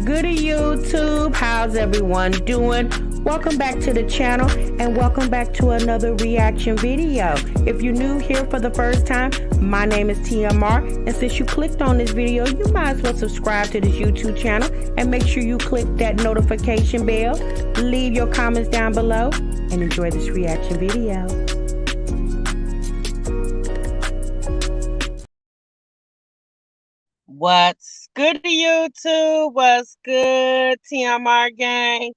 Goody YouTube, how's everyone doing? Welcome back to the channel and welcome back to another reaction video. If you're new here for the first time, my name is TMR, and since you clicked on this video, you might as well subscribe to this YouTube channel and make sure you click that notification bell. Leave your comments down below and enjoy this reaction video. What's good to YouTube? What's good, TMR gang?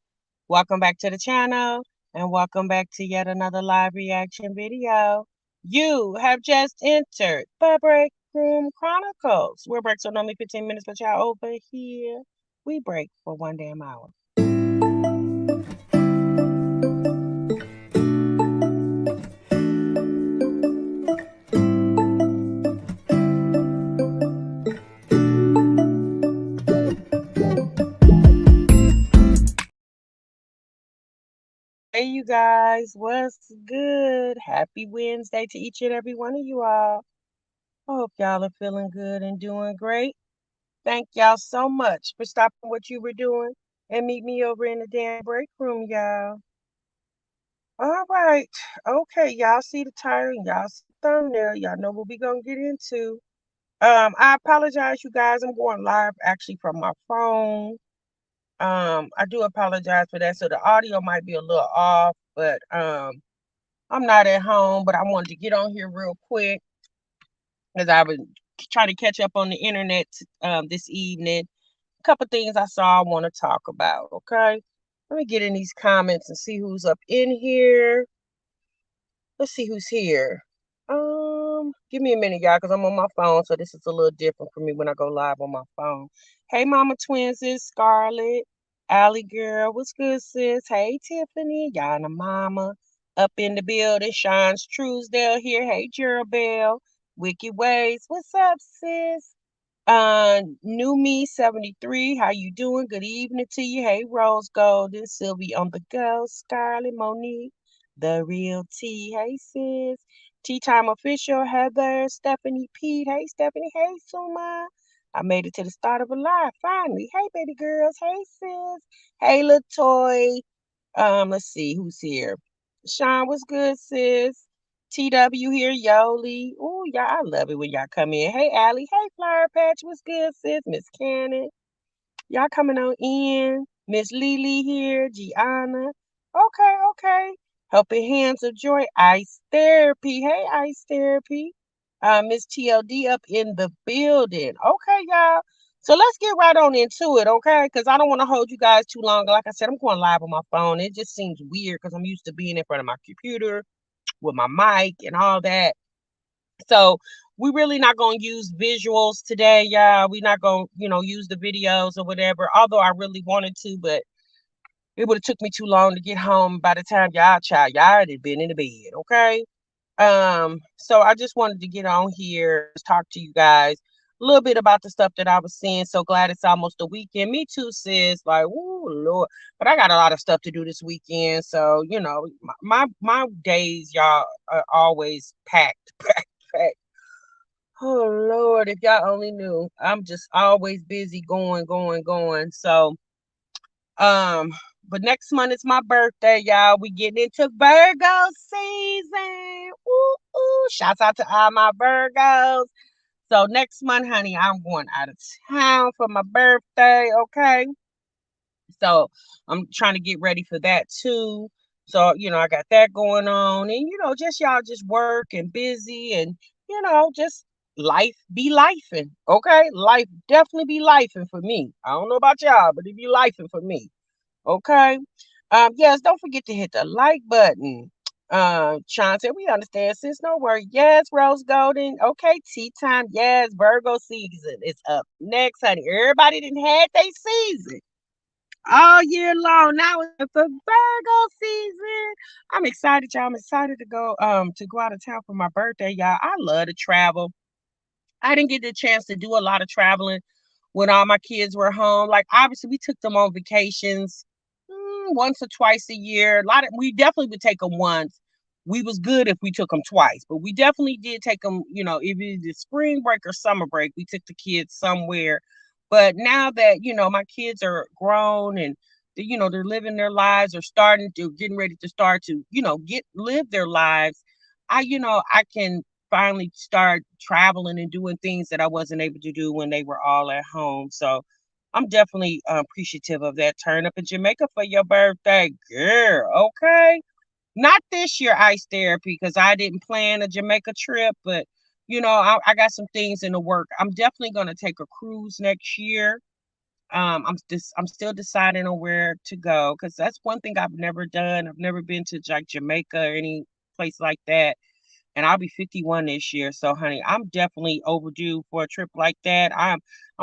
Welcome back to the channel and welcome back to yet another live reaction video. You have just entered the Break Room Chronicles. We're break, so normally 15 minutes, but y'all over here, we break for 1 damn hour. Hey you guys, what's good? Happy Wednesday to each and every one of you all. I hope y'all are feeling good and doing great. Thank y'all so much for stopping what you were doing and meet me over in the damn break room, y'all. All right. Okay, y'all see the title, y'all see the thumbnail, y'all know what we gonna get into. I apologize, you guys. I'm going live actually from my phone. I do apologize for that. So the audio might be a little off, but I'm not at home, but I wanted to get on here real quick because I was trying to catch up on the internet this evening. A couple things I saw I want to talk about. Okay, let me get in these comments and see who's up in here. Let's see who's here. Give me a minute, y'all, because I'm on my phone, so this is a little different for me when I go live on my phone. Hey, Mama Twinsies, Scarlett, Allie Girl, what's good, sis? Hey, Tiffany, y'all and the mama up in the building. Sean's Truesdale here. Hey, Gerald, Wicked Ways, what's up, sis? New Me 73, how you doing? Good evening to you. Hey, Rose Golden, Sylvie on the go, Scarlett, Monique, the real T. Hey, sis. Tea Time Official, Heather, Stephanie Pete. Hey, Stephanie. Hey, Suma. I made it to the start of a live, finally. Hey, baby girls. Hey, sis. Hey, Latoy. Let's see who's here. Sean, what's good, sis? TW here, Yoli. Oh, y'all, I love it when y'all come in. Hey, Allie. Hey, Flower Patch. What's good, sis? Miss Cannon. Y'all coming on in. Miss Lily here. Gianna. Okay. Helping Hands of Joy. Ice Therapy. Hey, Ice Therapy. Miss TLD up in the building. Okay, y'all. So let's get right on into it, okay? Because I don't want to hold you guys too long. Like I said, I'm going live on my phone. It just seems weird because I'm used to being in front of my computer with my mic and all that. So we really not going to use visuals today, y'all. We're not going to, use the videos or whatever, although I really wanted to, but it would have took me too long to get home. By the time y'all had been in the bed, okay? So I just wanted to get on here, talk to you guys a little bit about the stuff that I was seeing. So glad it's almost a weekend. Me too, sis. Like, oh Lord. But I got a lot of stuff to do this weekend. So, my days, y'all, are always packed. Oh Lord, if y'all only knew. I'm just always busy going. So but next month is my birthday, y'all. We getting into Virgo season. Ooh. Shouts out to all my Virgos. So next month, honey, I'm going out of town for my birthday, okay? So I'm trying to get ready for that too. So, I got that going on. And, just y'all just work and busy and, just life be lifing, okay? Life definitely be lifing for me. I don't know about y'all, but it be lifing for me. Okay. Yes, don't forget to hit the like button. Sean said, we understand, sis. No worry. Yes, Rose Golden. Okay, tea time. Yes, Virgo season is up next, honey. Everybody didn't have their season all year long. Now it's the Virgo season. I'm excited, y'all. I'm excited to go out of town for my birthday, y'all. I love to travel. I didn't get the chance to do a lot of traveling when all my kids were home. Like, obviously, we took them on vacations once or twice a year. We definitely would take them once. We was good if we took them twice, but we definitely did take them, if it was spring break or summer break, we took the kids somewhere. But now that, my kids are grown and they're living their lives or starting to getting ready to start to, get live their lives, I can finally start traveling and doing things that I wasn't able to do when they were all at home. So I'm definitely appreciative of that. Turn up in Jamaica for your birthday, girl. Okay. Not this year, ice therapy, because I didn't plan a Jamaica trip, but I got some things in the work. I'm definitely gonna take a cruise next year. I'm still deciding on where to go because that's one thing I've never done. I've never been to like Jamaica or any place like that. And I'll be 51 this year. So honey, I'm definitely overdue for a trip like that. I'm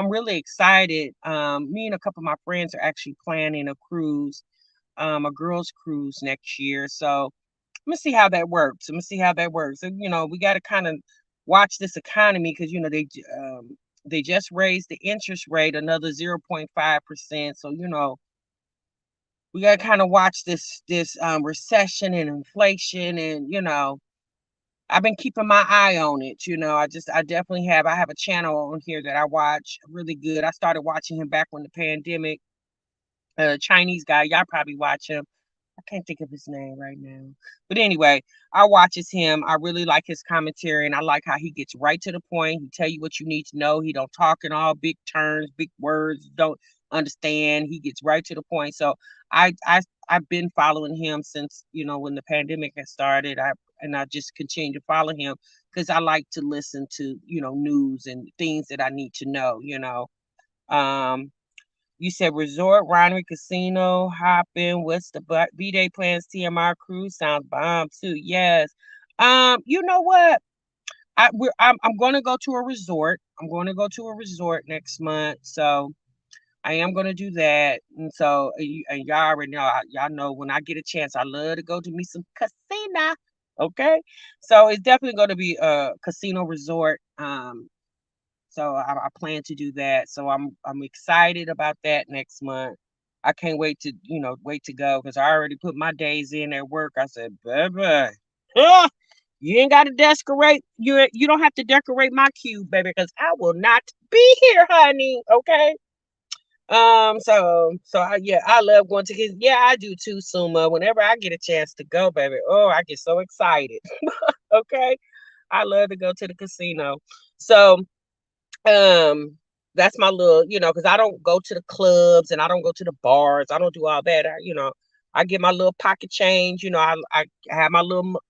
really excited. Me and a couple of my friends are actually planning a cruise, a girls cruise next year. So I'm gonna see how that works. I'm gonna see how that works. And, we got to kind of watch this economy because they just raised the interest rate another 0.5%. So we got to kind of watch this recession and inflation, and I've been keeping my eye on it. I definitely have. I have a channel on here that I watch really good. I started watching him back when the pandemic. Chinese guy, y'all probably watch him. I can't think of his name right now. But anyway, I watches him. I really like his commentary, and I like how he gets right to the point. He tell you what you need to know. He don't talk in all big terms, big words, don't understand. He gets right to the point. So I've been following him since, when the pandemic had started. I just continue to follow him because I like to listen to, news and things that I need to know. Um you said resort, winery, casino, hopping. What's the B-Day plans? TMR cruise sounds bomb too. Yes. You know what? I'm going to go to a resort. I'm going to go to a resort next month. So I am going to do that. And so and y'all already know. Y'all know when I get a chance, I love to go to me some casino. Okay. So it's definitely going to be a casino resort. So I plan to do that. So I'm excited about that next month. I can't wait to wait to go because I already put my days in at work. I said, baby, you ain't got to decorate. You don't have to decorate my cube, baby, because I will not be here, honey. Okay. Yeah, I love going to kids. Yeah, I do too, Suma. Whenever I get a chance to go, baby, oh, I get so excited. Okay. I love to go to the casino. So um, that's my little, because I don't go to the clubs and I don't go to the bars. I don't do all that. I get my little pocket change. I have my little,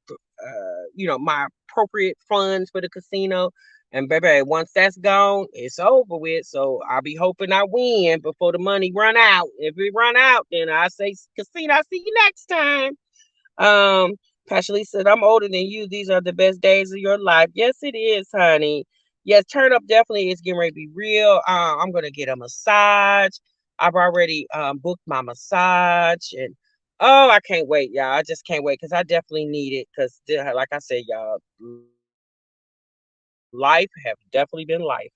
my appropriate funds for the casino. And baby, once that's gone, it's over with. So I'll be hoping I win before the money run out. If it run out, then I say casino. I'll see you next time. Um, Pasha Lee said, I'm older than you. These are the best days of your life. Yes, it is, honey. Yes, turn up definitely is getting ready to be real. I'm gonna get a massage. I've already booked my massage, and oh, I can't wait, y'all. I just can't wait because I definitely need it. Because like I said, y'all, life have definitely been life.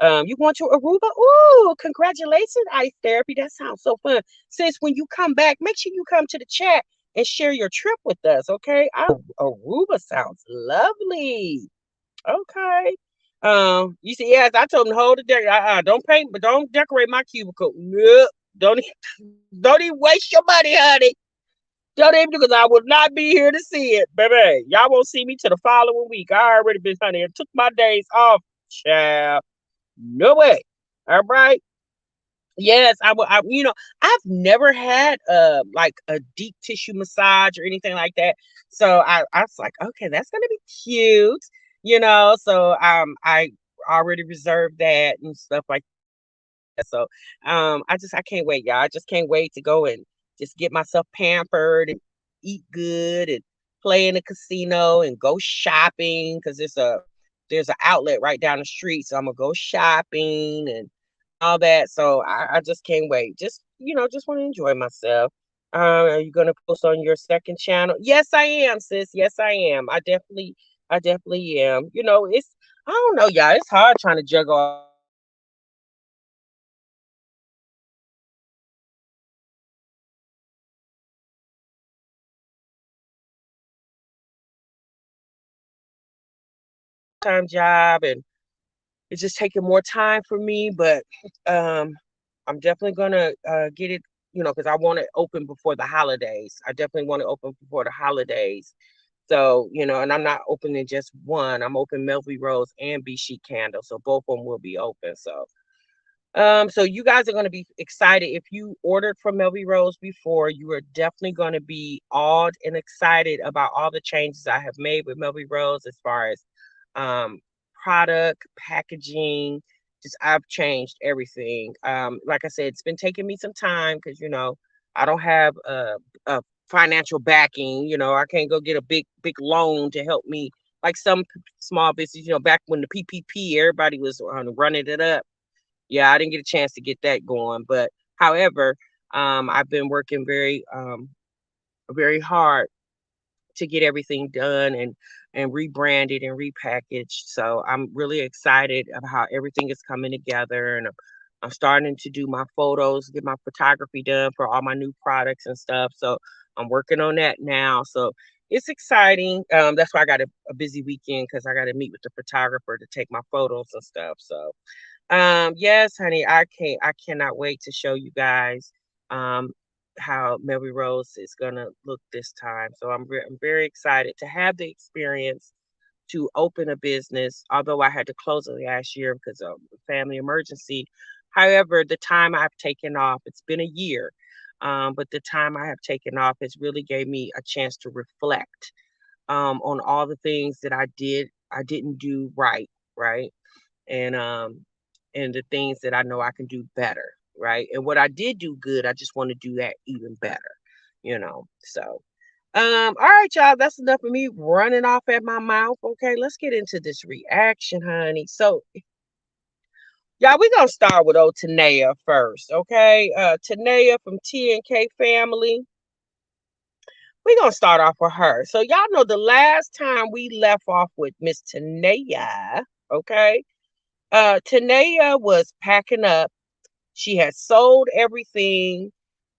You going to Aruba? Ooh, congratulations, Ice Therapy. That sounds so fun. Sis, when you come back, make sure you come to the chat and share your trip with us, okay? Aruba sounds lovely. Okay. You see, yes, I told him to hold it there. Don't paint, but don't decorate my cubicle. Nope. Don't don't even waste your money, honey. Don't even because I will not be here to see it, baby. Y'all won't see me till the following week. I already been honey. I took my days off, child. No way. All right. Yes, I will. I've never had like a deep tissue massage or anything like that. So I was like, okay, that's gonna be cute, So I already reserved that and stuff like that. So I can't wait, y'all. I just can't wait to go and just get myself pampered and eat good and play in the casino and go shopping because there's an outlet right down the street. So I'm gonna go shopping and all that. So I just can't wait. Just want to enjoy myself. Are you gonna post on your second channel? Yes, I am, sis. Yes, I am. I definitely am. It's I don't know, y'all. It's hard trying to juggle all time job and It's just taking more time for me, but um, I'm definitely gonna get it, because I want to open before the holidays. I definitely want to open before the holidays. So, and I'm not opening just one. I'm open Melvin Rose and Be Chic Candle. So both of them will be open. So you guys are going to be excited. If you ordered from MELVIROSE before, you are definitely going to be awed and excited about all the changes I have made with MELVIROSE as far as um, product, packaging. Just I've changed everything. Like I said, it's been taking me some time because I don't have a financial backing. I can't go get a big loan to help me like some small business. Back when the PPP, everybody was running it up. Yeah, I didn't get a chance to get that going, but however, I've been working very hard to get everything done and rebranded and repackaged. So I'm really excited about how everything is coming together, and I'm starting to do my photos, get my photography done for all my new products and stuff. So I'm working on that now. So it's exciting. That's why I got a busy weekend because I got to meet with the photographer to take my photos and stuff. So yes, honey, I cannot wait to show you guys um how MELVIROSE is gonna look this time. So I'm very excited to have the experience to open a business, although I had to close it last year because of a family emergency. However, the time I've taken off, it's been a year. But the time I have taken off has really gave me a chance to reflect on all the things that I didn't do right? and the things that I know I can do better, right? And what I did do good, I just want to do that even better. So all right, y'all, that's enough of me running off at my mouth. Okay, let's get into this reaction, honey. So y'all, we're gonna start with old Tenaya first, okay? Tenaya from T&k Family. We're gonna start off with her. So y'all know the last time we left off with Miss Tenaya, okay? Tenaya was packing up. She had sold everything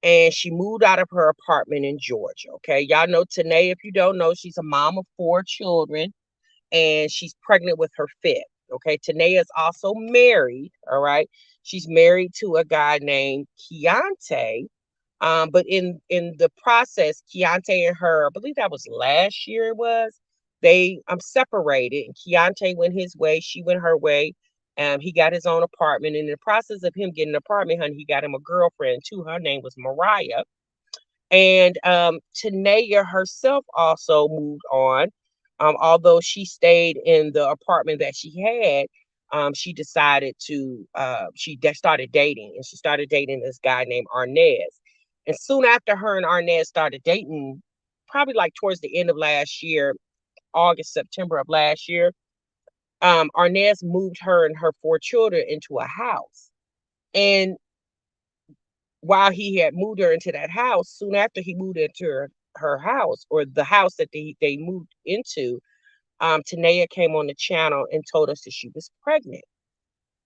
and she moved out of her apartment in Georgia. Okay. Y'all know Tenaya, if you don't know, she's a mom of 4 children and she's pregnant with her fifth. Okay. Tenaya is also married. All right. She's married to a guy named Keontae. But in the process, Keontae and her, I believe that was last year it was, they separated and Keontae went his way, she went her way. He got his own apartment. In the process of him getting an apartment, honey, he got him a girlfriend too. Her name was Mariah. And Tenaya herself also moved on. Although she stayed in the apartment that she had, she decided to started dating, and she started dating this guy named Arnez. And soon after her and Arnez started dating, probably like towards the end of last year, August, September of last year, Arnez moved her and her 4 children into a house. And while he had moved her into that house, soon after he moved into her house, or the house that they moved into, Tenaya came on the channel and told us that she was pregnant.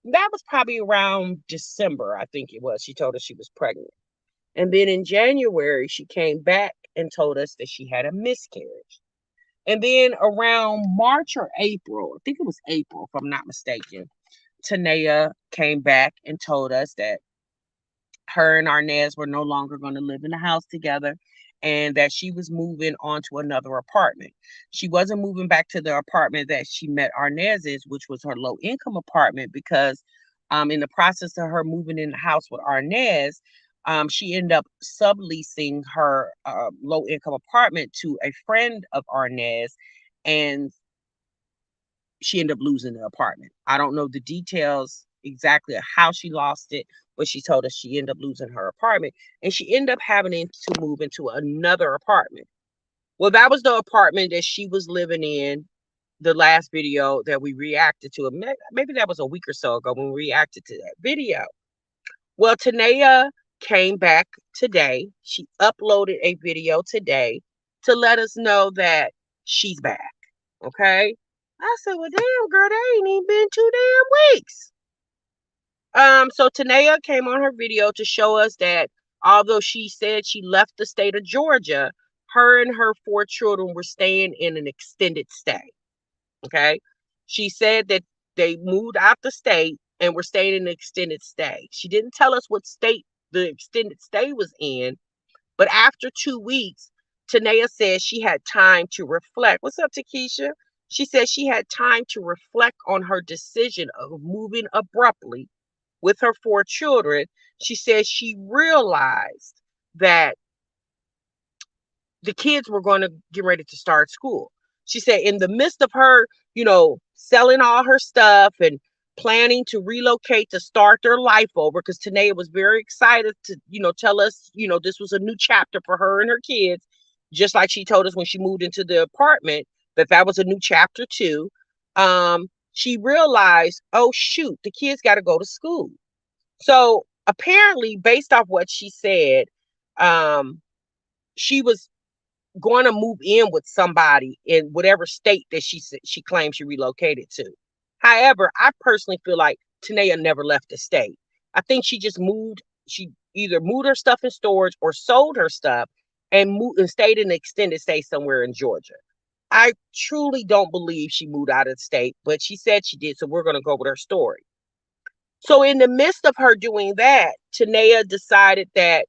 That was probably around December, I think it was. She told us she was pregnant. And then in January, she came back and told us that she had a miscarriage. And then around March or April, I think it was April, if I'm not mistaken, Tenaya came back and told us that her and Arnez were no longer going to live in the house together and that she was moving on to another apartment. She wasn't moving back to the apartment that she met Arnez's, which was her low income apartment, because in the process of her moving in the house with Arnez, she ended up subleasing her low income apartment to a friend of Arnez, and she ended up losing the apartment. I don't know the details exactly of how she lost it, but she told us she ended up losing her apartment and she ended up having to move into another apartment. Well, that was the apartment that she was living in the last video that we reacted to. Maybe that was a week or so ago when we reacted to that video. Well, Tenaya came back today. She uploaded a video today to let us know that she's back. Okay. I said, well, damn, girl, that ain't even been 2 damn weeks. So Tenaya came on her video to show us that although she said she left the state of Georgia, her and her 4 children were staying in an extended stay. Okay. She said that they moved out the state and were staying in an extended stay. She didn't tell us what state the extended stay was in, but after 2 weeks, Tenaya said she had time to reflect. What's up, Takesha? She said she had time to reflect on her decision of moving abruptly with her 4 children. She said she realized that the kids were going to get ready to start school. She said in the midst of her, selling all her stuff and planning to relocate to start their life over, because Tenaya was very excited to, tell us, this was a new chapter for her and her kids, just like she told us when she moved into the apartment that was a new chapter too. She realized, oh shoot, the kids got to go to school. So apparently, based off what she said, she was going to move in with somebody in whatever state that she claims she relocated to. However, I personally feel like Tenaya never left the state. I think she just moved. She either moved her stuff in storage or sold her stuff and moved and stayed in an extended stay somewhere in Georgia. I truly don't believe she moved out of the state, but she said she did. So we're going to go with her story. So in the midst of her doing that, Tenaya decided that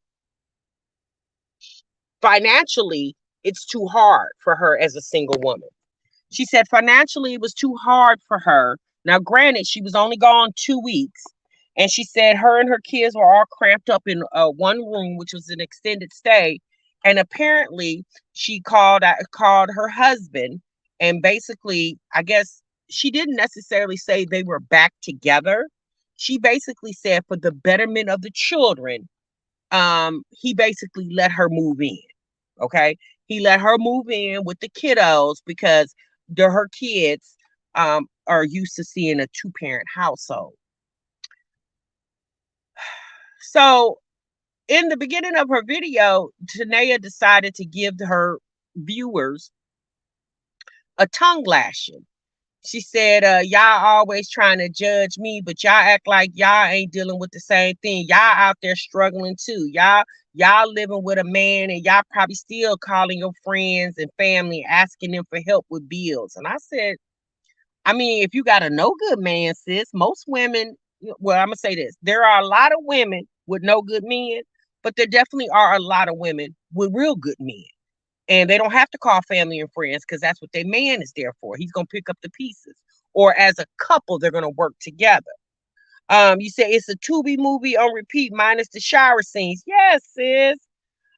financially, it's too hard for her as a single woman. She said financially it was too hard for her. Now, granted, she was only gone 2 weeks. And she said her and her kids were all cramped up in one room, which was an extended stay. And apparently she called her husband. And basically, I guess she didn't necessarily say they were back together. She basically said for the betterment of the children, he basically let her move in. Okay. He let her move in with the kiddos because her kids are used to seeing a 2-parent household. So in the beginning of her video, Tenaya decided to give her viewers a tongue lashing. She said, y'all always trying to judge me, but y'all act like y'all ain't dealing with the same thing. Y'all out there struggling too. Y'all living with a man and y'all probably still calling your friends and family, asking them for help with bills. And I said, I mean, if you got a no good man, sis, most women, well, I'm going to say this. There are a lot of women with no good men, but there definitely are a lot of women with real good men. And they don't have to call family and friends because that's what their man is there for. He's going to pick up the pieces. Or as a couple, they're going to work together. You say it's a Tubi movie on repeat minus the shower scenes. Yes, sis.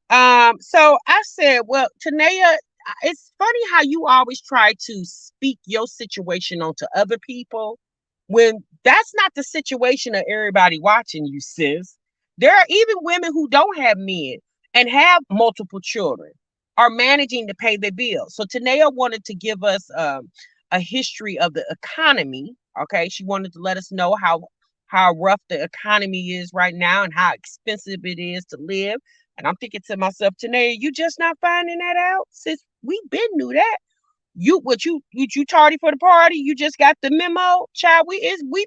So I said, well, Tenaya, it's funny how you always try to speak your situation onto other people when that's not the situation of everybody watching you, sis. There are even women who don't have men and have multiple children are managing to pay their bills. So Tenaya wanted to give us a history of the economy. Okay, she wanted to let us know how rough the economy is right now and how expensive it is to live. And I'm thinking to myself, Tenaya, you just not finding that out? Since we been knew that. You tardy for the party? You just got the memo, child. We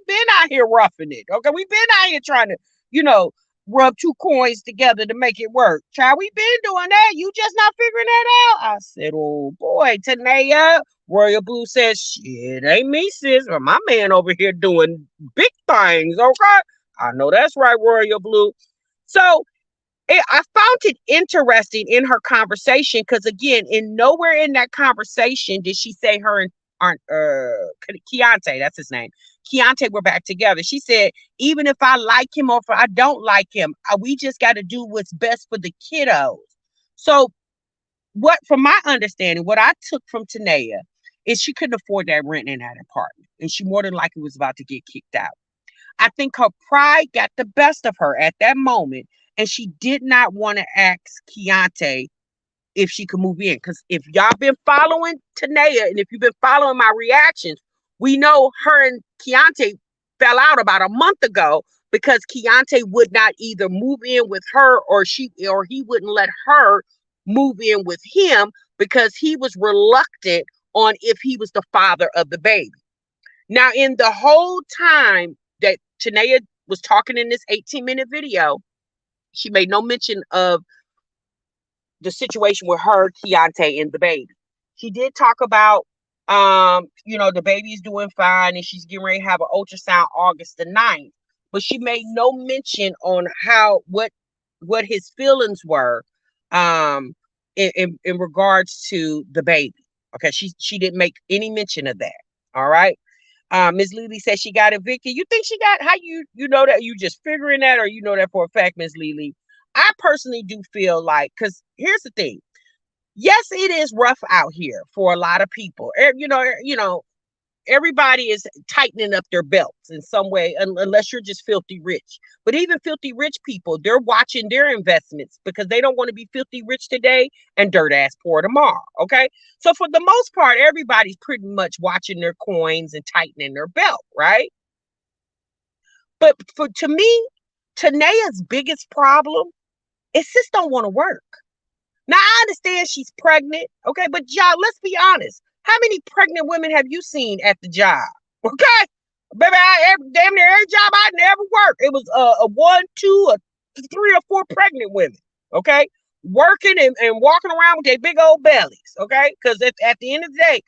been out here roughing it. Okay, we been out here trying to, you know, rub 2 coins together to make it work. Child, we been doing that. You just not figuring that out. I said, oh boy, Tenaya. Royal Blue says, shit, ain't me, sis. Or my man over here doing big things. Okay, I know that's right, Royal Blue. So I found it interesting in her conversation because, again, nowhere in that conversation did she say her and Keontae, that's his name, Keontae were back together. She said, even if I like him or if I don't like him, we just got to do what's best for the kiddos. So from my understanding, what I took from Tenaya is she couldn't afford that rent in that apartment. And she more than likely was about to get kicked out. I think her pride got the best of her at that moment. And she did not want to ask Keontae if she could move in. Because if y'all been following Tenaya and if you've been following my reactions, we know her and Keontae fell out about a month ago because Keontae would not either move in with her or he wouldn't let her move in with him because he was reluctant on if he was the father of the baby. Now, in the whole time that Tenaya was talking in this 18-minute video, she made no mention of the situation with her, Keontae, and the baby. She did talk about The baby's doing fine and she's getting ready to have an ultrasound August the 9th. But she made no mention on what his feelings were in regards to the baby. Okay, she didn't make any mention of that. All right. Miss Lily said she got evicted. You think she got, how you know that? You just figuring that, or you know that for a fact, Miss Lily? I personally do feel like, because here's the thing. Yes, it is rough out here for a lot of people. Everybody is tightening up their belts in some way, unless you're just filthy rich. But even filthy rich people, they're watching their investments because they don't want to be filthy rich today and dirt ass poor tomorrow. Okay. So for the most part, everybody's pretty much watching their coins and tightening their belt, right? But to me, Tanaya's biggest problem is sis don't want to work. Now I understand she's pregnant, okay, but y'all, let's be honest. How many pregnant women have you seen at the job? Okay, baby, damn near every job I never worked, it was a one, two, a three or four pregnant women. Okay, working and walking around with their big old bellies. Okay, because at the end of the day,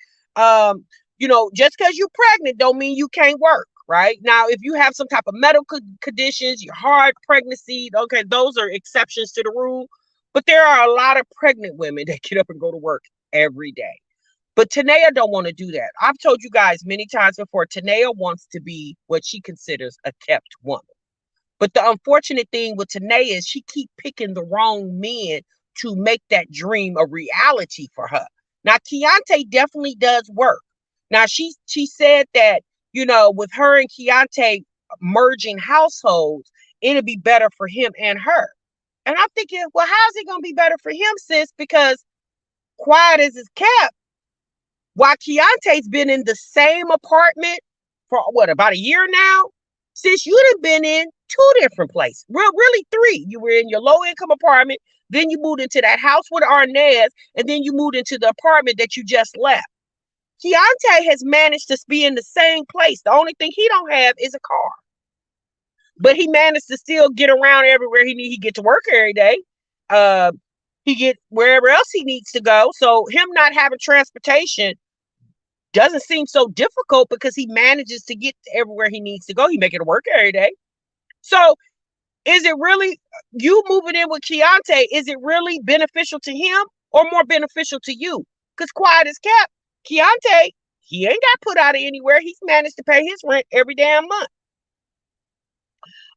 just because you're pregnant don't mean you can't work. Right now, if you have some type of medical conditions, your hard pregnancy, okay, those are exceptions to the rule. But there are a lot of pregnant women that get up and go to work every day. But Tenaya don't want to do that. I've told you guys many times before, Tenaya wants to be what she considers a kept woman. But the unfortunate thing with Tenaya is she keep picking the wrong men to make that dream a reality for her. Now, Keontae definitely does work. Now, she said that, with her and Keontae merging households, it'll be better for him and her. And I'm thinking, well, how's it going to be better for him, sis? Because quiet as it's kept, while Keontae's been in the same apartment for about a year now, sis, you'd have been in two different places. Really three. You were in your low-income apartment, then you moved into that house with Arnaz, and then you moved into the apartment that you just left. Keontae has managed to be in the same place. The only thing he don't have is a car. But he managed to still get around everywhere he get to work every day. He get wherever else he needs to go. So him not having transportation doesn't seem so difficult because he manages to get to everywhere he needs to go. He make it to work every day. So is it really, you moving in with Keontae, is it really beneficial to him or more beneficial to you? Because quiet as kept, Keontae, he ain't got put out of anywhere. He's managed to pay his rent every damn month.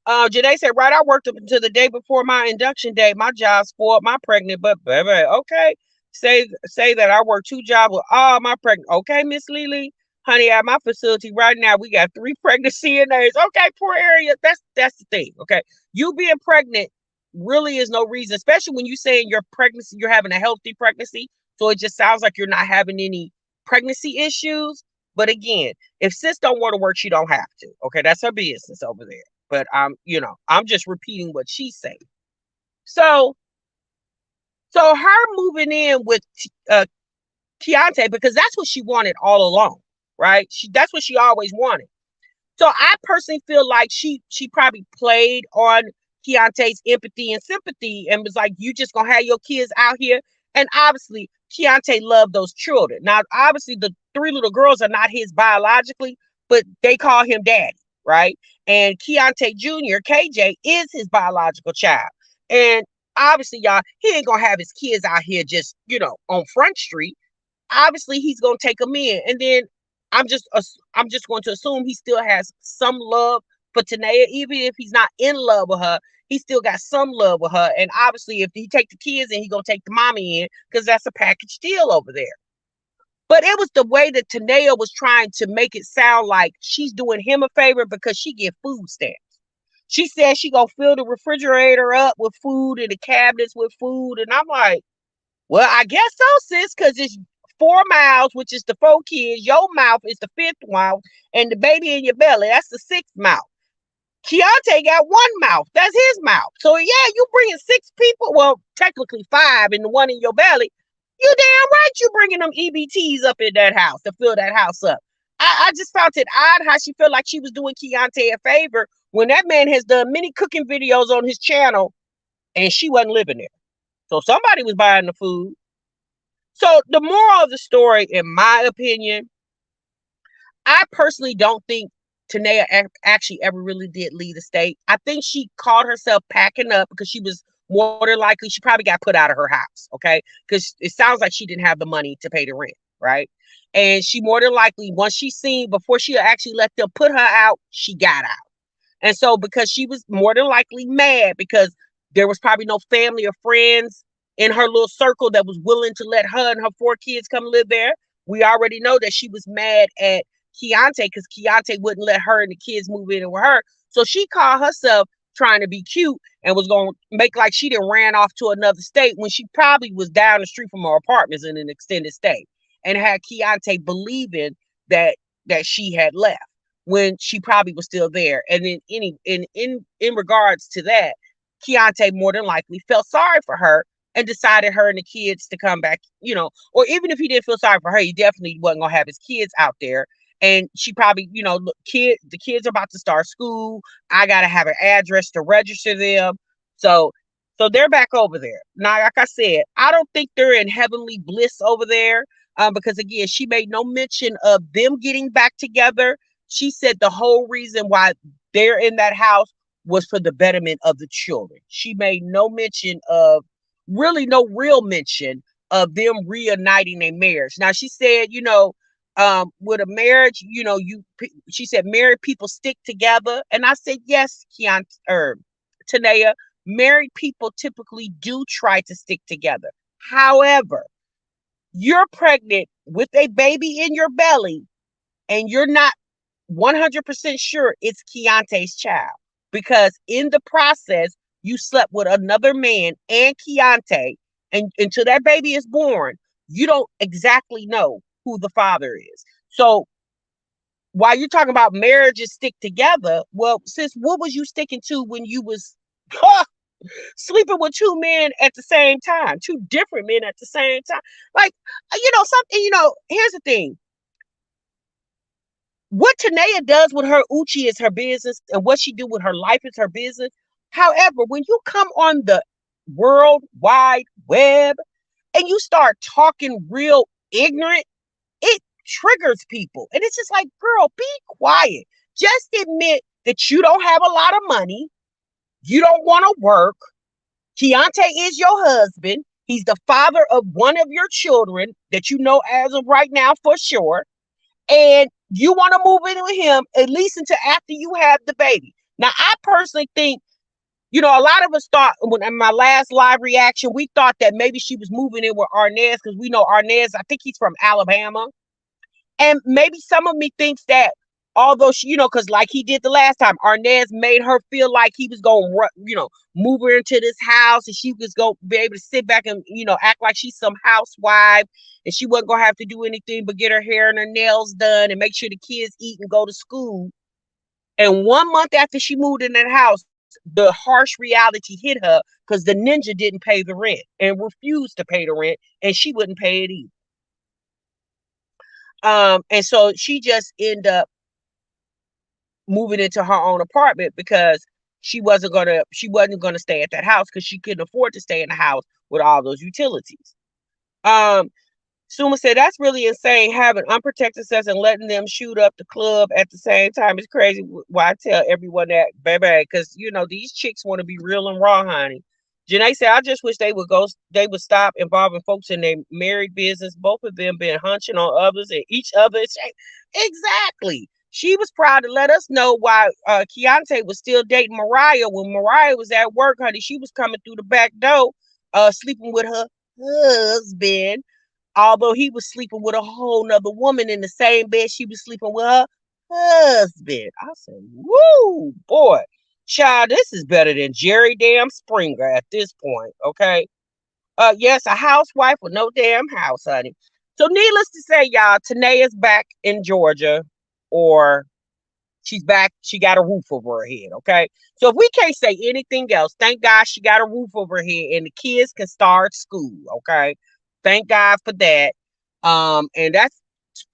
Janae said, right, I worked up until the day before my induction day. My job spoiled my pregnant, but baby, okay. Say that I work two jobs with all my pregnant. Okay, Miss Lily, honey, at my facility right now, we got 3 pregnant CNAs. Okay, poor area. That's the thing. Okay, you being pregnant really is no reason, especially when you saying your pregnancy, you're having a healthy pregnancy. So it just sounds like you're not having any pregnancy issues. But again, if sis don't want to work, she don't have to. Okay, that's her business over there. But I'm just repeating what she's saying. So her moving in with Keontae, because that's what she wanted all along, right? That's what she always wanted. So I personally feel like she probably played on Keontae's empathy and sympathy and was like, you just gonna have your kids out here. And obviously Keontae loved those children. Now, obviously the 3 little girls are not his biologically, but they call him daddy, right? And Keontae Jr., KJ, is his biological child. And obviously, y'all, he ain't gonna have his kids out here just, on Front Street. Obviously, he's gonna take them in. And then I'm just going to assume he still has some love for Tenaya, even if he's not in love with her. He still got some love with her. And obviously, if he take the kids in, he's gonna take the mommy in because that's a package deal over there. But it was the way that Tenaya was trying to make it sound like she's doing him a favor because she get food stamps. She said she gonna fill the refrigerator up with food and the cabinets with food. And I'm like, well, I guess so, sis, because it's 4 mouths, which is the 4 kids. Your mouth is the 5th mouth, and the baby in your belly, that's the 6th mouth. Keontae got 1 mouth. That's his mouth. So, yeah, you bringing 6 people. Well, technically 5 and the one in your belly. You damn right you bringing them EBTs up in that house to fill that house up. I just found it odd how she felt like she was doing Keontae a favor when that man has done many cooking videos on his channel and she wasn't living there. So somebody was buying the food. So the moral of the story, in my opinion, I personally don't think Tenaya actually ever really did leave the state. I think she called herself packing up because she was more than likely, she probably got put out of her house, okay? Because it sounds like she didn't have the money to pay the rent, right? And she more than likely, once she seen, before she actually let them put her out, she got out. And so, because she was more than likely mad because there was probably no family or friends in her little circle that was willing to let her and her 4 kids come live there, we already know that she was mad at Keontae because Keontae wouldn't let her and the kids move in with her. So she called herself trying to be cute and was going to make like she didn't ran off to another state when she probably was down the street from her apartments in an extended stay, and had Keontae believing that she had left when she probably was still there. And in regards to that, Keontae more than likely felt sorry for her and decided her and the kids to come back, or even if he didn't feel sorry for her, he definitely wasn't gonna have his kids out there. And she probably, look, the kids are about to start school. I gotta have an address to register them. So they're back over there. Now, like I said, I don't think they're in heavenly bliss over there. Because again, she made no mention of them getting back together. She said the whole reason why they're in that house was for the betterment of the children. She made no mention of, really no real mention of them reuniting a marriage. Now she said, with a marriage, she said married people stick together. And I said, yes, Tenaya, married people typically do try to stick together. However, you're pregnant with a baby in your belly and you're not 100% sure it's Keontae's child, because in the process, you slept with another man and Keontae, and until that baby is born, you don't exactly know who the father is. So while you're talking about marriages stick together, well, sis, what was you sticking to when you was sleeping with 2 men at the same time, 2 different men at the same time? Like, something, here's the thing. What Tenaya does with her Uchi is her business, and what she do with her life is her business. However, when you come on the World Wide Web and you start talking real ignorant, it triggers people. And it's just like, girl, be quiet. Just admit that you don't have a lot of money. You don't want to work. Keontae is your husband. He's the father of one of your children that you know as of right now for sure. And you want to move in with him at least until after you have the baby. Now, I personally think, a lot of us thought, when in my last live reaction, we thought that maybe she was moving in with Arnez, because we know Arnez, I think he's from Alabama. And maybe some of me thinks that, although she, because like he did the last time, Arnez made her feel like he was going to, move her into this house, and she was going to be able to sit back and, act like she's some housewife, and she wasn't going to have to do anything but get her hair and her nails done and make sure the kids eat and go to school. And 1 month after she moved in that house, the harsh reality hit her because the ninja didn't pay the rent and refused to pay the rent, and she wouldn't pay it either. And so she just ended up moving into her own apartment because she wasn't gonna stay at that house because she couldn't afford to stay in the house with all those utilities. Suma said, that's really insane, having unprotected sex and letting them shoot up the club at the same time. It's crazy. Why I tell everyone that, baby, because these chicks want to be real and raw, honey. Janae said, I just wish they would stop involving folks in their married business. Both of them been hunching on others and each other. Exactly. She was proud to let us know why Keontae was still dating Mariah when Mariah was at work, honey. She was coming through the back door, sleeping with her husband, although he was sleeping with a whole nother woman in the same bed she was sleeping with her husband. I said, woo, boy, child, this is better than Jerry damn Springer at this point, okay? Yes, a housewife with no damn house, honey. So needless to say, y'all, Tenaya's back in Georgia, or she's back. She got a roof over her head, okay? So if we can't say anything else, thank God she got a roof over her head and the kids can start school, okay? Thank God for that. And that's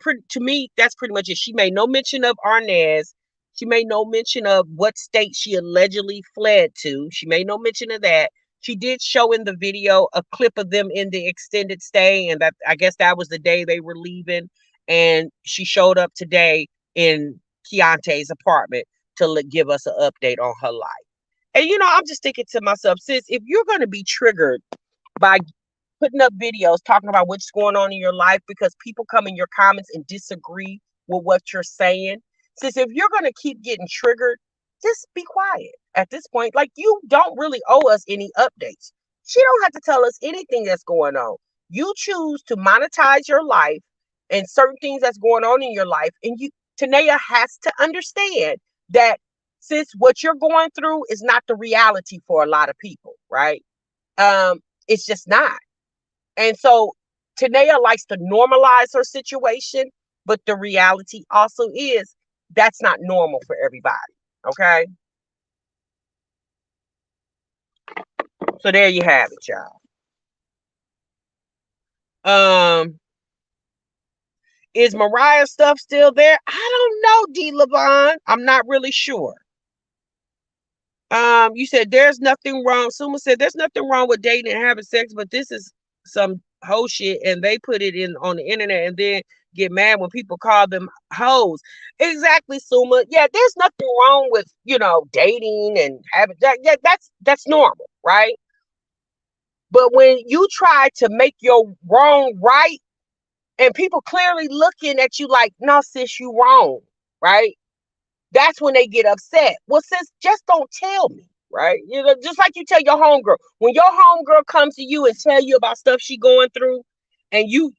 to me, that's pretty much it. She made no mention of Arnez. She made no mention of what state she allegedly fled to. She made no mention of that. She did show in the video a clip of them in the extended stay, and that I guess that was the day they were leaving. And she showed up today in Keontae's apartment to give us an update on her life. And I'm just thinking to myself, sis, if you're going to be triggered by putting up videos talking about what's going on in your life because people come in your comments and disagree with what you're saying, sis, if you're going to keep getting triggered, just be quiet at this point. Like, you don't really owe us any updates. She don't have to tell us anything that's going on. You choose to monetize your life and certain things that's going on in your life. And Tenaya has to understand that, sis, what you're going through is not the reality for a lot of people, right? It's just not. And so Tenaya likes to normalize her situation, but the reality also is that's not normal for everybody. Okay. So there you have it, y'all. Is Mariah's stuff still there? I don't know, D. Levon. I'm not really sure. You said there's nothing wrong. Suma said there's nothing wrong with dating and having sex, but this is some hoe shit, and they put it in on the internet and then get mad when people call them hoes. Exactly, Suma. Yeah, there's nothing wrong with dating and having that. Yeah, that's normal, right? But when you try to make your wrong right, and people clearly looking at you like, no, sis, you wrong, right? That's when they get upset. Well, sis, just don't tell me, right? Just like you tell your homegirl. When your homegirl comes to you and tell you about stuff she going through, and you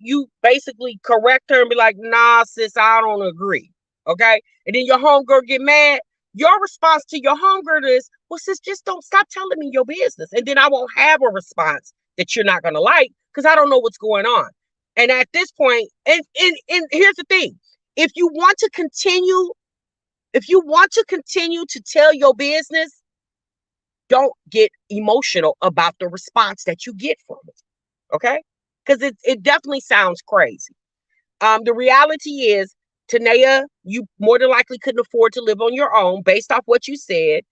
basically correct her and be like, nah, sis, I don't agree. Okay? And then your homegirl get mad. Your response to your homegirl is, well, sis, just don't stop telling me your business. And then I won't have a response that you're not going to like because I don't know what's going on. And at this point, and here's the thing. If you want to continue to tell your business, don't get emotional about the response that you get from it. Okay? Because it definitely sounds crazy. The reality is, Tenaya, you more than likely couldn't afford to live on your own based off what you said.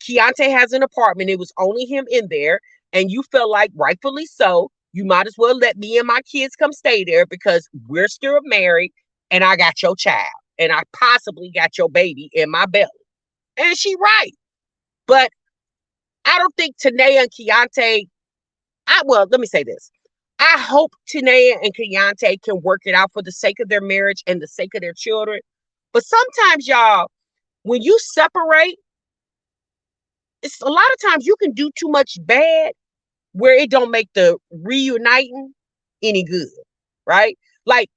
Keontae has an apartment. It was only him in there. And you felt like, rightfully so, you might as well let me and my kids come stay there because we're still married and I got your child and I possibly got your baby in my belly. And she right. But I don't think Tenaya and Keontae, let me say this. I hope Tenaya and Keontae can work it out for the sake of their marriage and the sake of their children. But sometimes, y'all, when you separate, it's a lot of times you can do too much bad where it don't make the reuniting any good, right? Like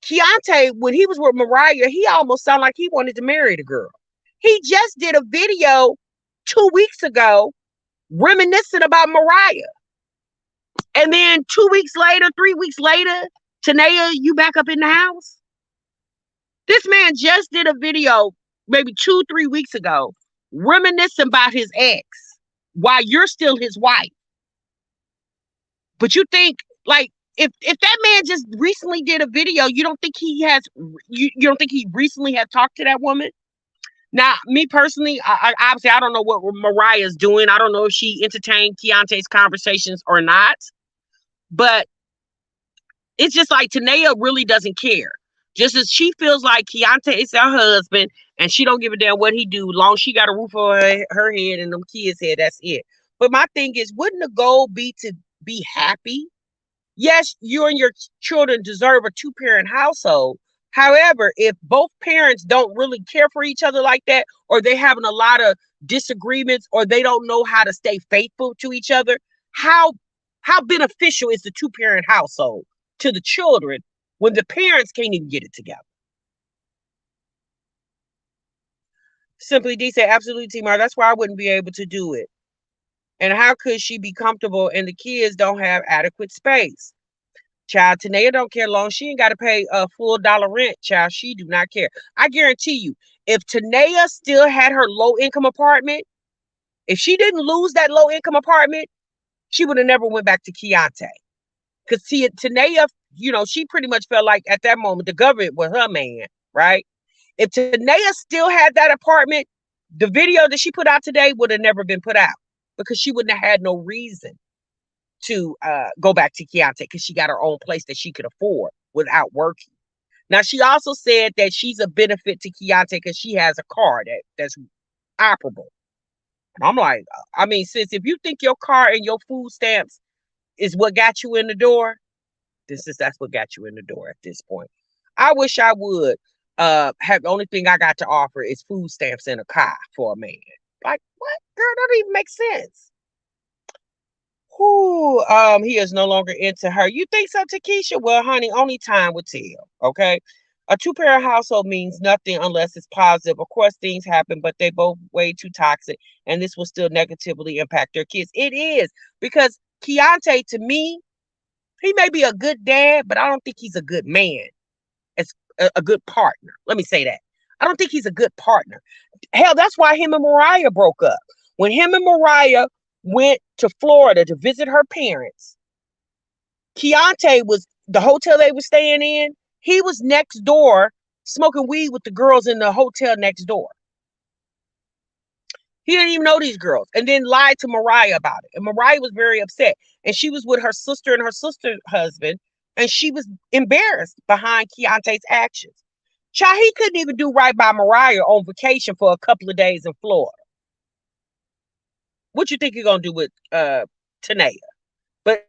Keontae, when he was with Mariah, he almost sounded like he wanted to marry the girl. He just did a video 2 weeks ago reminiscing about Mariah. And then 2 weeks later, 3 weeks later, Tenaya, you back up in the house? This man just did a video maybe 2-3 weeks ago reminiscing about his ex while you're still his wife. But you think, like, if that man just recently did a video, you don't think he recently had talked to that woman? Now, me personally, I obviously I don't know what Mariah's doing. I don't know if she entertained Keontae's conversations or not. But it's just like Tenaya really doesn't care. Just as she feels like Keontae is her husband and she don't give a damn what he do, long as she got a roof over her head and them kids' head, that's it. But my thing is, wouldn't the goal be to be happy? Yes, you and your children deserve a 2-parent household. However, if both parents don't really care for each other like that, or they're having a lot of disagreements, or they don't know how to stay faithful to each other, how beneficial is the 2-parent household to the children when the parents can't even get it together? Simply D said, absolutely, T-Mar. That's why I wouldn't be able to do it. And how could she be comfortable and the kids don't have adequate space? Child, Tenaya don't care long. She ain't got to pay a full dollar rent, child. She do not care. I guarantee you, if Tenaya still had her low-income apartment, if she didn't lose that low-income apartment, she would have never went back to Keontae. Because Tenaya, she pretty much felt like at that moment the government was her man, right? If Tenaya still had that apartment, the video that she put out today would have never been put out because she wouldn't have had no reason to go back to Keontae because she got her own place that she could afford without working. Now she also said that she's a benefit to Keontae because she has a car that's operable. And I'm like, I mean, sis, if you think your car and your food stamps is what got you in the door, that's what got you in the door at this point. I wish I would have the only thing I got to offer is food stamps and a car for a man. Like, what? Girl, that don't even make sense. Who he is no longer into her. You think so, Takesha? Well, honey, only time will tell. Okay. A two-parent household means nothing unless it's positive. Of course, things happen, but they both way too toxic, and this will still negatively impact their kids. It is because Keontae, to me, he may be a good dad, but I don't think he's a good man. It's a good partner. Let me say that. I don't think he's a good partner. Hell, that's why him and Mariah broke up. When him and Mariah went to Florida to visit her parents, Keontae was the hotel they were staying in. He was next door smoking weed with the girls in the hotel next door. He didn't even know these girls and then lied to Mariah about it. And Mariah was very upset. And she was with her sister and her sister's husband. And she was embarrassed behind Keontae's actions. Child, he couldn't even do right by Mariah on vacation for a couple of days in Florida. What you think you're gonna do with Tenaya? But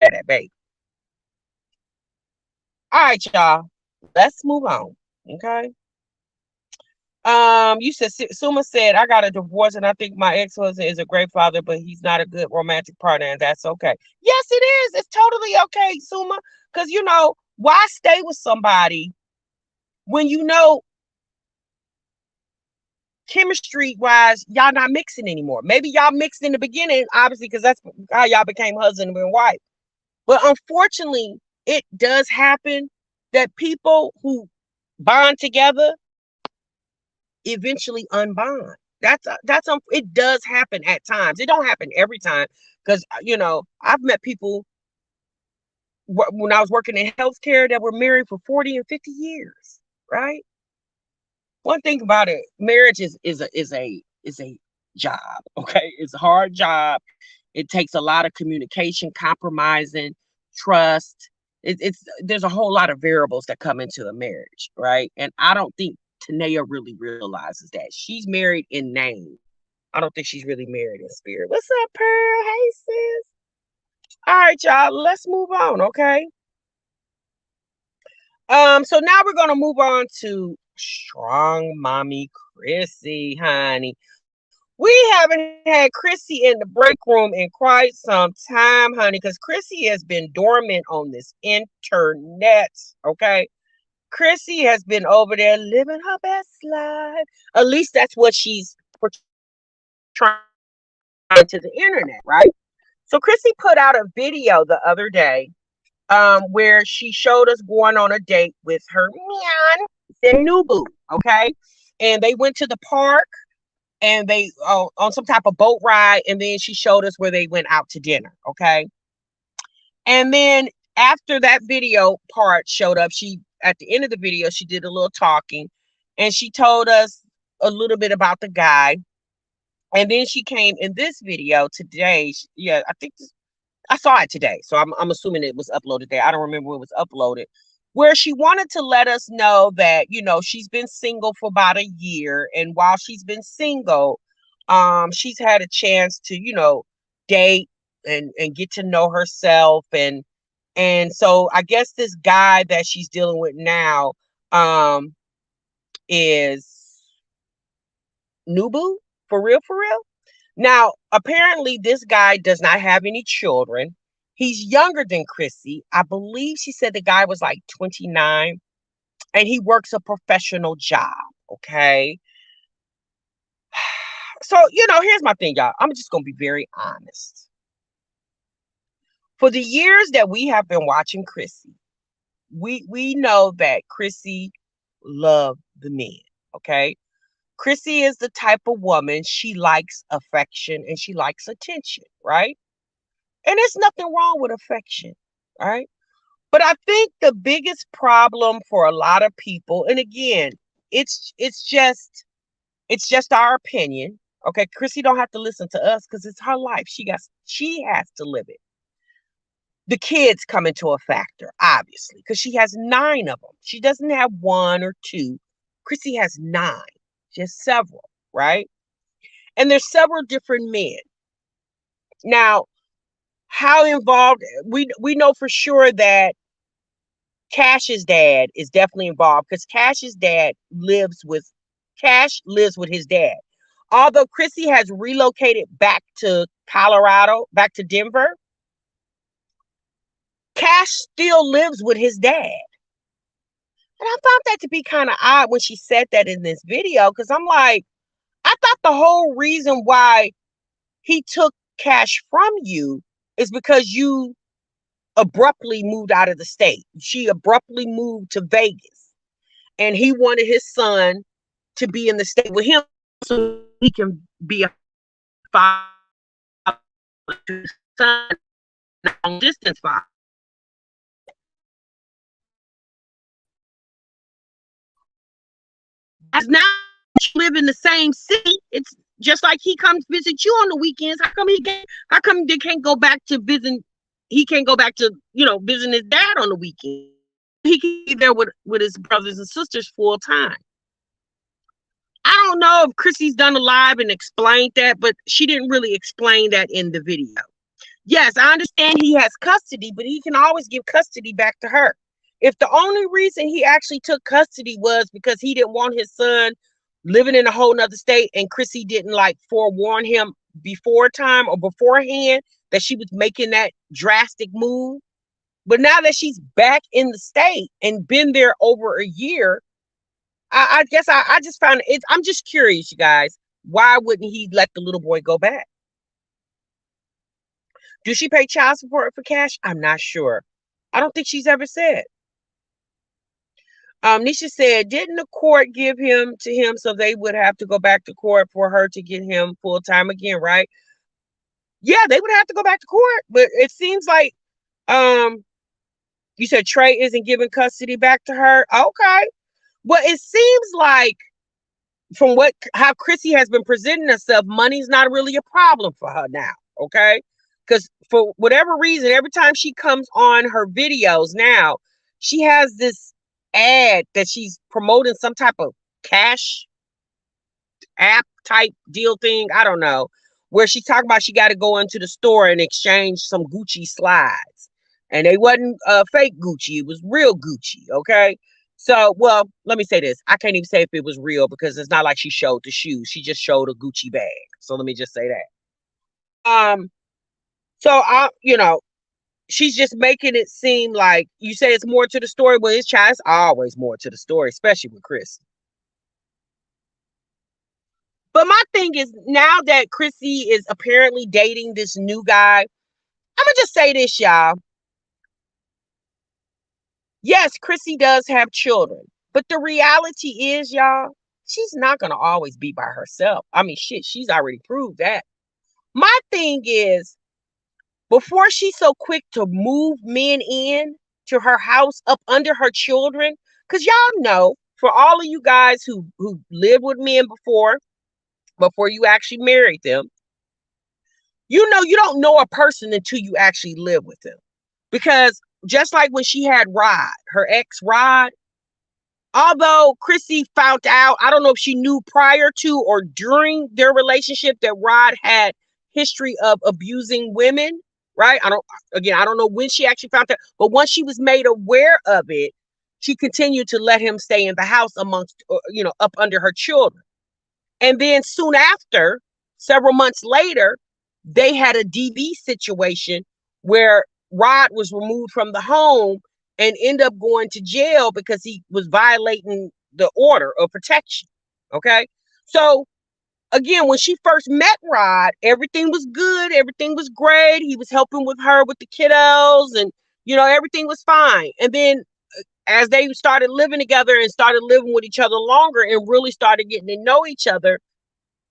that baby. All right, y'all. Let's move on. Okay. You said Suma said I got a divorce and I think my ex-husband is a great father, but he's not a good romantic partner, and that's okay. Yes, it is. It's totally okay, Suma. Because why stay with somebody when chemistry wise y'all not mixing anymore? Maybe y'all mixed in the beginning, obviously, because that's how y'all became husband and wife. But unfortunately, it does happen that people who bond together eventually unbond. It does happen at times. It don't happen every time because I've met people when I was working in healthcare that were married for 40 and 50 years, right? One thing about it, marriage is a job, okay? It's a hard job. It takes a lot of communication, compromising, trust. It's there's a whole lot of variables that come into a marriage, right? And I don't think Tenaya really realizes that. She's married in name. I don't think she's really married in spirit. What's up, Pearl? Hey, sis. All right, y'all. Let's move on, okay? So now we're gonna move on to strong mommy Chrissy, honey. We haven't had Chrissy in the break room in quite some time, honey, because Chrissy has been dormant on this internet. Okay. Chrissy has been over there living her best life. At least that's what she's portraying to the internet, right? So Chrissy put out a video the other day where she showed us going on a date with her new boo. Okay. And they went to the park and they on some type of boat ride, and then she showed us where they went out to dinner. Okay. And then after that video part showed up, she at the end of the video she did a little talking and she told us a little bit about the guy. And then she came in this video today. Yeah, I think I saw it today, so I'm assuming it was uploaded there. I don't remember when it was uploaded. Where she wanted to let us know that she's been single for about a year, and while she's been single, she's had a chance to date and get to know herself, and so I guess this guy that she's dealing with now is new boo for real. Now, apparently, this guy does not have any children. He's younger than Chrissy. I believe she said the guy was like 29 and he works a professional job. Okay. So, here's my thing, y'all. I'm just going to be very honest. For the years that we have been watching Chrissy, we know that Chrissy loved the men. Okay. Chrissy is the type of woman, she likes affection and she likes attention, right? And there's nothing wrong with affection, right? But I think the biggest problem for a lot of people, and again, it's just our opinion. Okay, Chrissy don't have to listen to us because it's her life. She has to live it. The kids come into a factor, obviously, because she has 9 of them. She doesn't have 1 or 2. Chrissy has 9, just several, right? And there's several different men. Now, how involved, we know for sure that Cash's dad is definitely involved because Cash lives with his dad. Although Chrissy has relocated back to Colorado, back to Denver, Cash still lives with his dad. And I found that to be kind of odd when she said that in this video, because I'm like, I thought the whole reason why he took Cash from you is because you abruptly moved out of the state. She abruptly moved to Vegas, and he wanted his son to be in the state with him so he can be a father to his son, long distance father. As now you live in the same city, it's just like he comes visit you on the weekends. How come they can't go back to visit? He can't go back to, visiting his dad on the weekend. He can be there with his brothers and sisters full time. I don't know if Chrissy's done a live and explained that, but she didn't really explain that in the video. Yes, I understand he has custody, but he can always give custody back to her. If the only reason he actually took custody was because he didn't want his son living in a whole nother state, and Chrissy didn't like forewarn him before time or beforehand that she was making that drastic move. But now that she's back in the state and been there over a year, I guess I just found it. I'm just curious, you guys. Why wouldn't he let the little boy go back? Do she pay child support for Cash? I'm not sure. I don't think she's ever said. Nisha said, didn't the court give him to him so they would have to go back to court for her to get him full time again, right? Yeah, they would have to go back to court, but it seems like you said Trey isn't giving custody back to her. Okay. Well, it seems like from how Chrissy has been presenting herself, money's not really a problem for her now. Okay. Because for whatever reason, every time she comes on her videos now, she has this ad that she's promoting some type of cash app type deal thing. I don't know. Where she's talking about she got to go into the store and exchange some Gucci slides. And they wasn't fake Gucci. It was real Gucci. Okay. So, well, let me say this. I can't even say if it was real because it's not like she showed the shoes. She just showed a Gucci bag. So let me just say that. So she's just making it seem like you say it's more to the story. Well, it's always more to the story, especially with Chris. But my thing is, now that Chrissy is apparently dating this new guy, I'm gonna just say this, y'all. Yes, Chrissy does have children, but the reality is, y'all, she's not gonna always be by herself. I mean, shit, she's already proved that. My thing is, before she's so quick to move men in to her house up under her children, because y'all know, for all of you guys who lived with men before you actually married them, you don't know a person until you actually live with them. Because just like when she had Rod, her ex Rod, although Chrissy found out, I don't know if she knew prior to or during their relationship that Rod had history of abusing women, right? I don't know when she actually found that, but once she was made aware of it, she continued to let him stay in the house amongst, up under her children. And then soon after, several months later, they had a DV situation where Rod was removed from the home and ended up going to jail because he was violating the order of protection. Okay. So again, when she first met Rod, everything was good. Everything was great. He was helping with her with the kiddos and, everything was fine. And then as they started living together and started living with each other longer and really started getting to know each other,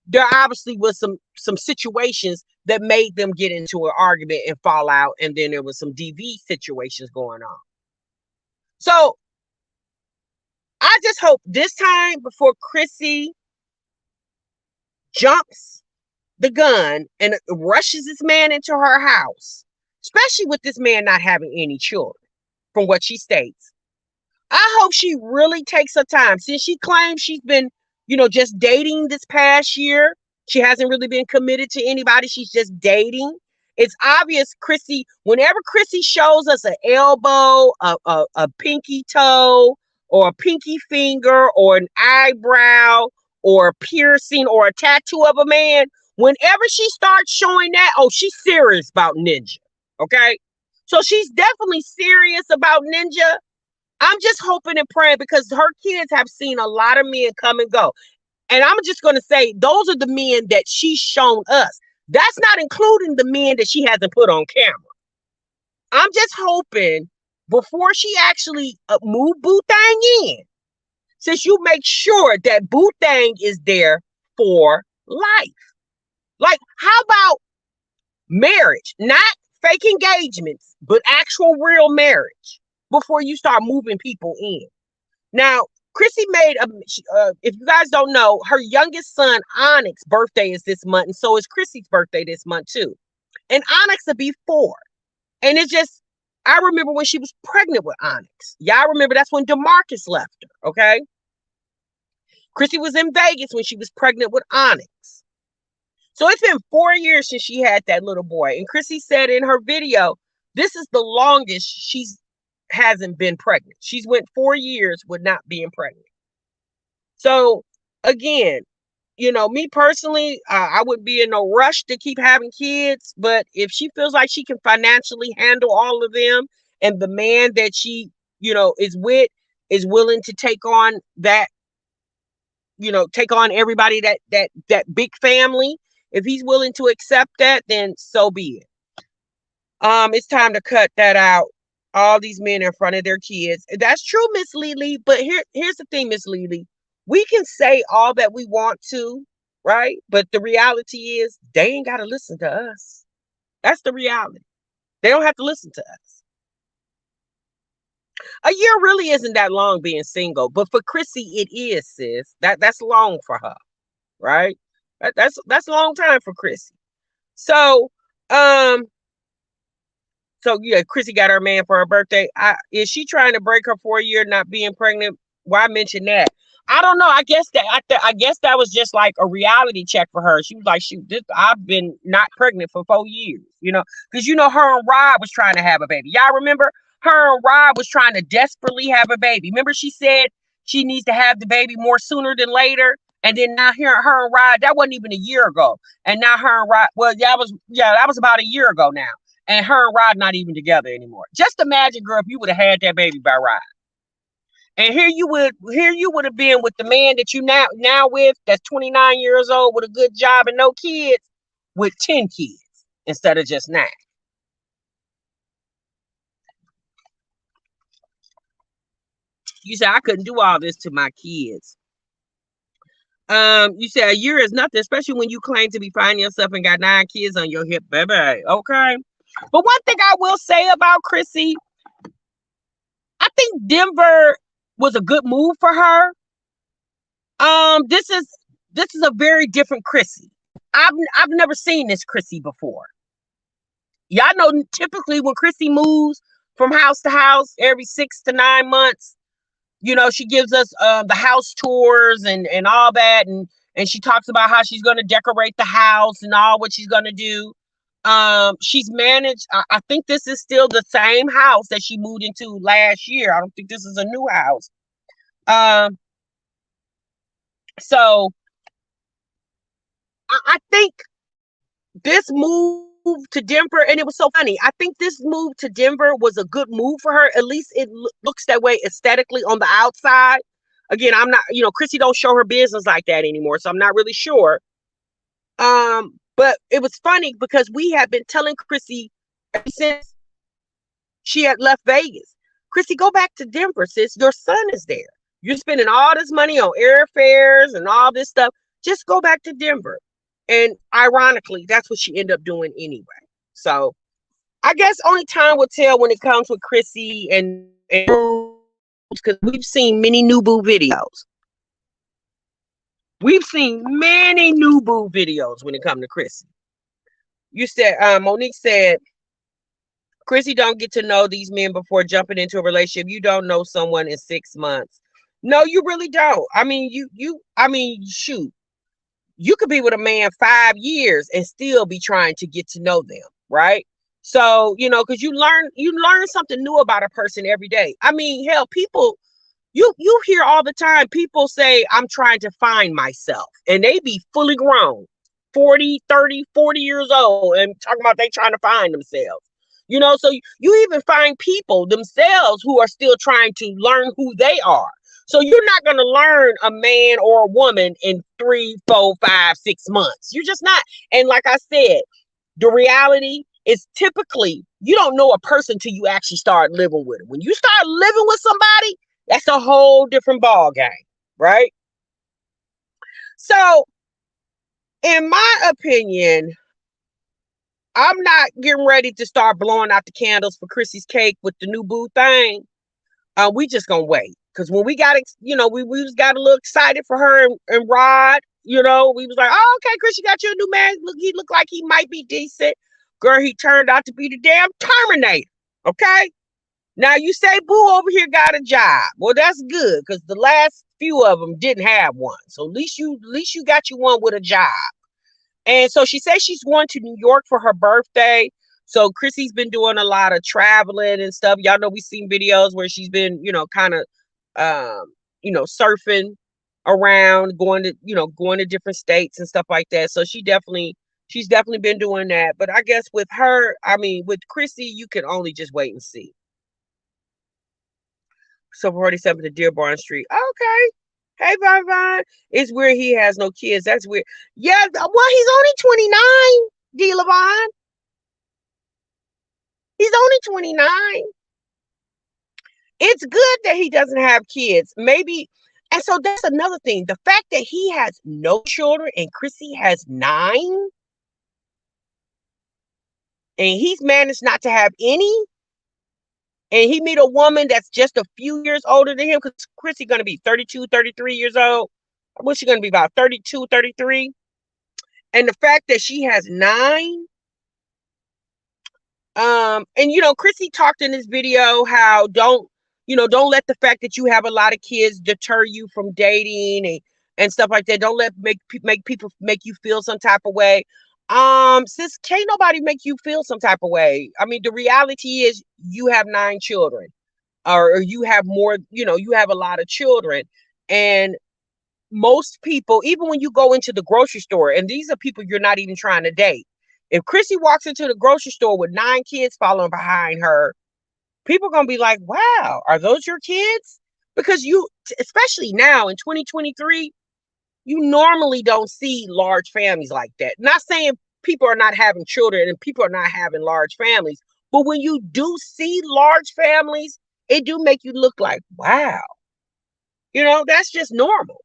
there obviously was some situations that made them get into an argument and fall out. And then there was some DV situations going on. So I just hope this time before Chrissy jumps the gun and rushes this man into her house, especially with this man not having any children, from what she states. I hope she really takes her time since she claims she's been, just dating this past year. She hasn't really been committed to anybody. She's just dating. It's obvious whenever Chrissy shows us an elbow, a pinky toe, or a pinky finger, or an eyebrow, or a piercing, or a tattoo of a man, whenever she starts showing that, oh, she's serious about Ninja. Okay? So she's definitely serious about Ninja. I'm just hoping and praying because her kids have seen a lot of men come and go. And I'm just going to say, those are the men that she's shown us. That's not including the men that she hasn't put on camera. I'm just hoping before she actually move Boo Thang in, since you make sure that Boo Thang is there for life. Like, how about marriage? Not fake engagements, but actual real marriage before you start moving people in. Now, Chrissy made if you guys don't know, her youngest son, Onyx's birthday is this month, and so is Chrissy's birthday this month too. And Onyx will be 4. And it's just, I remember when she was pregnant with Onyx. Y'all remember that's when DeMarcus left her, okay? Chrissy was in Vegas when she was pregnant with Onyx. So it's been 4 years since she had that little boy. And Chrissy said in her video, this is the longest she hasn't been pregnant. She's went 4 years with not being pregnant. So again, me personally, I wouldn't be in no rush to keep having kids. But if she feels like she can financially handle all of them, and the man that she, is with is willing to take on that, take on everybody that big family, if he's willing to accept that, then so be it. It's time to cut that out. All these men in front of their kids. That's true, Miss Lily. But here's the thing, Miss Lily. We can say all that we want to, right? But the reality is they ain't got to listen to us. That's the reality. They don't have to listen to us. A year really isn't that long being single, but for Chrissy, it is, sis. That's long for her, right? That's a long time for Chrissy. So, So yeah, Chrissy got her man for her birthday. Is she trying to break her 4-year not being pregnant? Why mention that? I don't know. I guess that was just like a reality check for her. She was like, I've been not pregnant for 4 years, because her and Rob was trying to have a baby. Y'all remember her and Rob was trying to desperately have a baby. Remember she said she needs to have the baby more sooner than later. And then now her and Rob, that wasn't even a year ago. And now her and Rob, that was about a year ago now. And her and Rod not even together anymore. Just imagine, girl, if you would have had that baby by Rod. And here you would have been with the man that you now with, that's 29 years old with a good job and no kids, with 10 kids instead of just 9. You say I couldn't do all this to my kids. You say a year is nothing, especially when you claim to be finding yourself and got 9 kids on your hip, baby. Okay. But one thing I will say about Chrissy, I think Denver was a good move for her. This is a very different Chrissy. I've never seen this Chrissy before. Y'all know typically when Chrissy moves from house to house every 6 to 9 months, she gives us the house tours and all that, and she talks about how she's going to decorate the house and all what she's going to do. She's managed, I think this is still the same house that she moved into last year. I don't think this is a new house. So I think this move to Denver, and it was so funny. I think this move to Denver was a good move for her. At least it looks that way aesthetically on the outside. Again, I'm not, Chrissy don't show her business like that anymore, so I'm not really sure. But it was funny because we had been telling Chrissy since she had left Vegas, Chrissy, go back to Denver, sis. Your son is there. You're spending all this money on airfares and all this stuff. Just go back to Denver. And ironically, that's what she ended up doing anyway. So I guess only time will tell when it comes with Chrissy and because we've seen many new boo videos. We've seen many new boo videos when it comes to Chrissy. You said, Monique said, Chrissy don't get to know these men before jumping into a relationship. You don't know someone in 6 months. No, you really don't. I mean, shoot. You could be with a man 5 years and still be trying to get to know them, right? So, because you learn something new about a person every day. I mean, hell, people, you hear all the time people say, I'm trying to find myself, and they be fully grown, 40, 30, 40 years old, and talking about they trying to find themselves. So you even find people themselves who are still trying to learn who they are. So you're not going to learn a man or a woman in 3, 4, 5, 6 months. You're just not. And like I said, the reality is typically you don't know a person till you actually start living with them. When you start living with somebody, that's a whole different ball game, right? So, in my opinion, I'm not getting ready to start blowing out the candles for Chrissy's cake with the new boo thing. We just gonna wait, because when we got, we just got a little excited for her and Rod. We was like, oh, okay, Chris, you got your new man. Look, he looked like he might be decent. Girl, he turned out to be the damn Terminator. Okay. Now you say boo over here got a job. Well, that's good, because the last few of them didn't have one. So at least you got you one with a job. And so she says she's going to New York for her birthday. So Chrissy's been doing a lot of traveling and stuff. Y'all know we've seen videos where she's been, kind of, surfing around, going to different states and stuff like that. So she's definitely been doing that. But I guess with Chrissy, you can only just wait and see. So 47 to Dearborn Street. Okay. Hey, Vine. It's weird he has no kids. That's weird. Yeah, well, he's only 29, D. Levine. He's only 29. It's good that he doesn't have kids. Maybe. And so that's another thing. The fact that he has no children and Chrissy has 9. And he's managed not to have any. And he meet a woman that's just a few years older than him, because Chrissy going to be 32, 33 years old. What's she going to be, about 32, 33? And the fact that she has 9. And Chrissy talked in this video how don't let the fact that you have a lot of kids deter you from dating and stuff like that. Don't let make people make you feel some type of way. Sis, can't nobody make you feel some type of way. I mean, the reality is you have 9 children, or you have more, you have a lot of children. And most people, even when you go into the grocery store, and these are people you're not even trying to date. If Chrissy walks into the grocery store with 9 kids following behind her, people are going to be like, wow, are those your kids? Because especially now in 2023, you normally don't see large families like that. Not saying people are not having children and people are not having large families, but when you do see large families, it do make you look like, wow, that's just normal.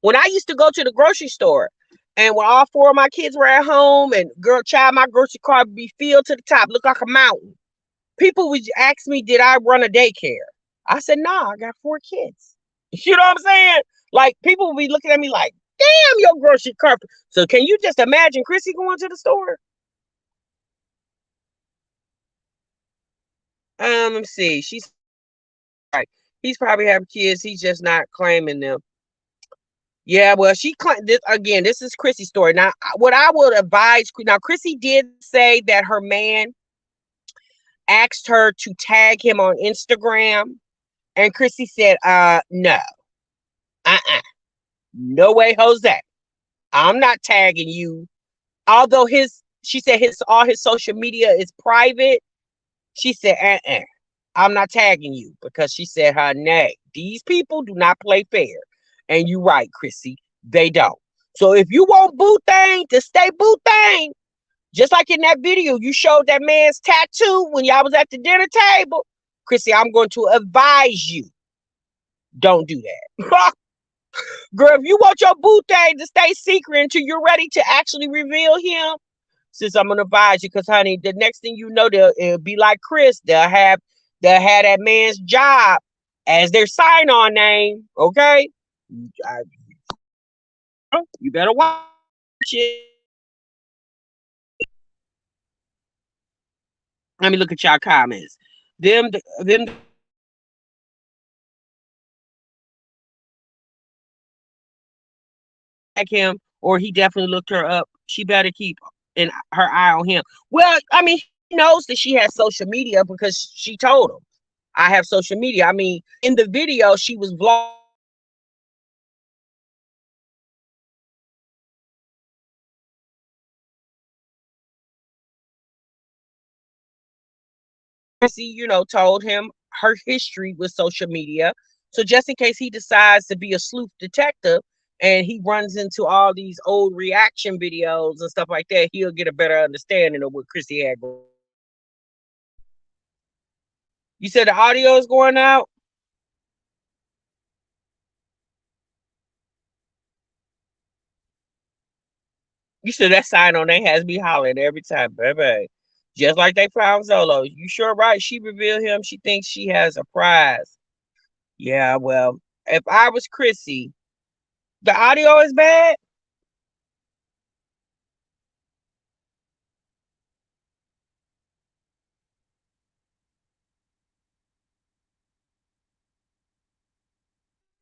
When I used to go to the grocery store, and when all 4 of my kids were at home, and my grocery cart would be filled to the top, look like a mountain. People would ask me, did I run a daycare? I said, nah, I got 4 kids. You know what I'm saying? Like, people would be looking at me like, damn, your grocery cart. So can you just imagine Chrissy going to the store? Let me see. She's right. He's probably having kids. He's just not claiming them. Yeah, well, she claimed this again. This is Chrissy's story. Now, what I would advise, now, Chrissy did say that her man asked her to tag him on Instagram, and Chrissy said, no, no way, Jose. I'm not tagging you. Although she said all his social media is private. She said, I'm not tagging you, because she said, nay, these people do not play fair. And you're right, Chrissy, they don't. So if you want boo thing to stay boo thing, just like in that video, you showed that man's tattoo when y'all was at the dinner table. Chrissy, I'm going to advise you, don't do that. Girl, if you want your boo thing to stay secret until you're ready to actually reveal him, sis, I'm going to advise you, because, honey, the next thing you know, it'll be like Chris. They'll have that had that man's job as their sign-on name. Okay, I, you better watch it. Let me look at y'all comments. Them like him, or he definitely looked her up. She better keep her eye on him. Well, I mean, he knows that she has social media because she told him, I have social media. I mean, in the video, she was vlogging. Chrissy, told him her history with social media. So just in case he decides to be a sleuth detective and he runs into all these old reaction videos and stuff like that, he'll get a better understanding of what Chrissy had going. You said the audio is going out? You said that sign on there has me hollering every time, baby. Just like they found Zolo. You sure right. She revealed him. She thinks she has a prize. Yeah, well, if I was Chrissy, the audio is bad.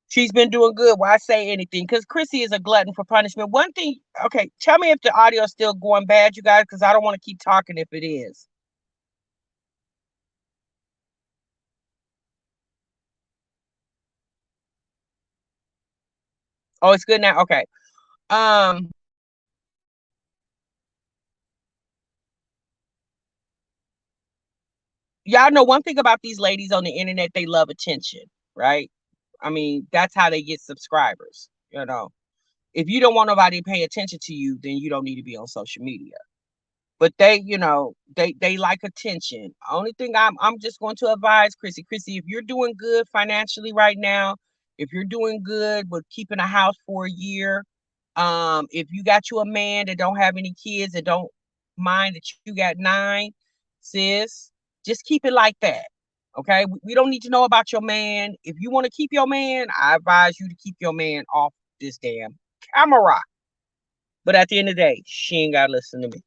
She's been doing good. Why say anything? Because Chrissy is a glutton for punishment. One thing, okay, tell me if the audio is still going bad, you guys, because I don't want to keep talking if it is. Oh, it's good now. Okay. Um, y'all know one thing about these ladies on the internet, they love attention, right? I mean, that's how they get subscribers. If you don't want nobody to pay attention to you, then you don't need to be on social media. But they like attention. Only thing I'm just going to advise Chrissy, if you're doing good financially right now, if you're doing good with keeping a house for a year, if you got you a man that don't have any kids and don't mind that you got nine, sis, just keep it like that. Okay, we don't need to know about your man. If you want to keep your man, I advise you to keep your man off this damn camera. But at the end of the day, she ain't gotta listen to me.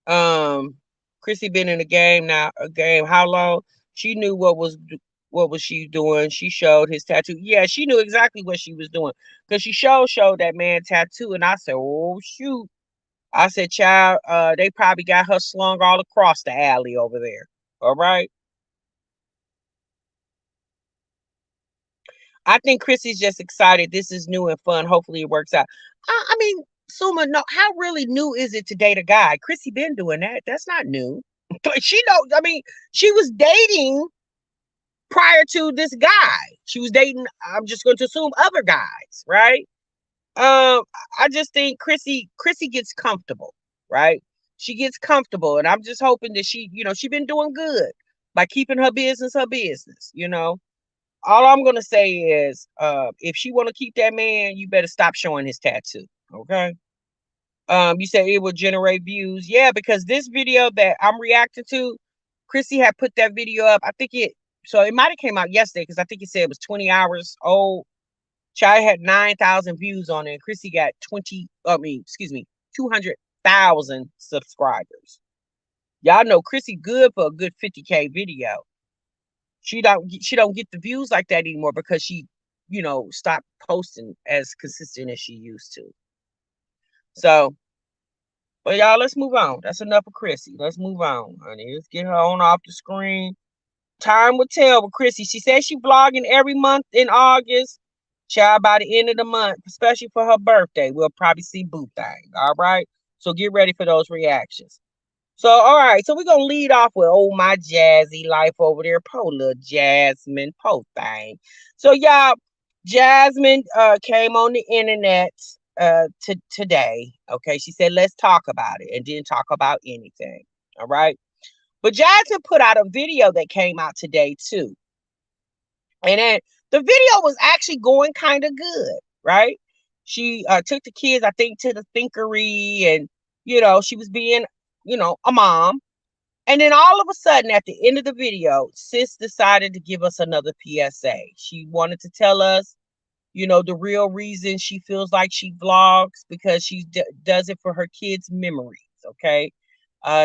Um, Chrissy been in the game now. A game. How long? She knew what was she doing. She showed his tattoo. Yeah, she knew exactly what she was doing because she showed that man tattoo, and I said, "Oh shoot!" I said, "Child, they probably got her slung all across the alley over there." All right. I think Chrissy's just excited. This is new and fun. Hopefully, it works out. I mean, Suma, no, how really new is it to date a guy? Chrissy been doing that. That's not new. She know. I mean, she was dating prior to this guy. She was dating. I'm just going to assume other guys, right? I just think Chrissy gets comfortable, right? She gets comfortable, and I'm just hoping that she been doing good by keeping her business her business. All I'm gonna say is, if she want to keep that man, you better stop showing his tattoo. Okay. You said it will generate views. Yeah, because this video that I'm reacting to, Chrissy had put that video up. So it might have came out yesterday because I think it said it was 20 hours old. Child had 9,000 views on it. And Chrissy got 200,000 subscribers. Y'all know Chrissy good for a good 50K video. She don't get the views like that anymore because she, stopped posting as consistent as she used to. So, but y'all, let's move on. That's enough of Chrissy. Let's move on, honey. Let's get her on off the screen. Time will tell with Chrissy. She says she vlogging every month in August. Child, by the end of the month, especially for her birthday, we'll probably see Boo Thing. All right. So get ready for those reactions. So, all right. So we're gonna lead off with my jazzy life over there. Poor little Jasmine, poor thing. So y'all, Jasmine came on the internet today. Okay. She said, let's talk about it, and didn't talk about anything. All right. But Jasmine put out a video that came out today too. And then the video was actually going kind of good, right? She took the kids, I think, to the thinkery, and she was being, a mom. And then all of a sudden, at the end of the video, sis decided to give us another PSA. She wanted to tell us, the real reason she feels like she vlogs because she does it for her kids' memories. Okay.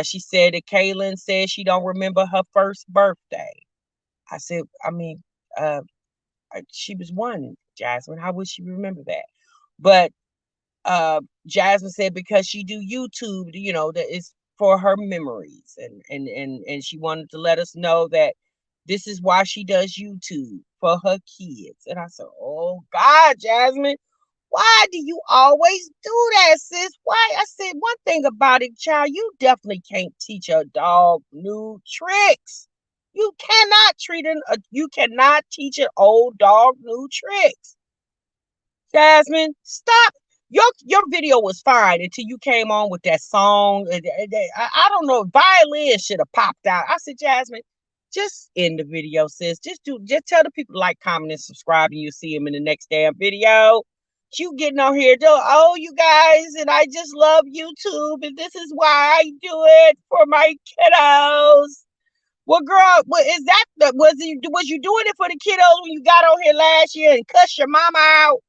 She said that Kaylin said she don't remember her first birthday. I said, I mean, uh, she was one, Jasmine. How would she remember that? But Jasmine said because she do YouTube, that is for her memories, and she wanted to let us know that this is why she does YouTube for her kids. And I said, oh God, Jasmine, why do you always do that, sis? Why? I said, one thing about it, child, you definitely can't teach a dog new tricks. You cannot teach an old dog new tricks. Jasmine, stop. Your video was fine until you came on with that song. I don't know. Violin should have popped out. I said, Jasmine, just end the video, sis. Just tell the people to like, comment, and subscribe, and you'll see them in the next damn video. You getting on here, oh, you guys, and I just love YouTube, and this is why I do it for my kiddos. Well, girl, was you doing it for the kiddos when you got on here last year and cussed your mama out?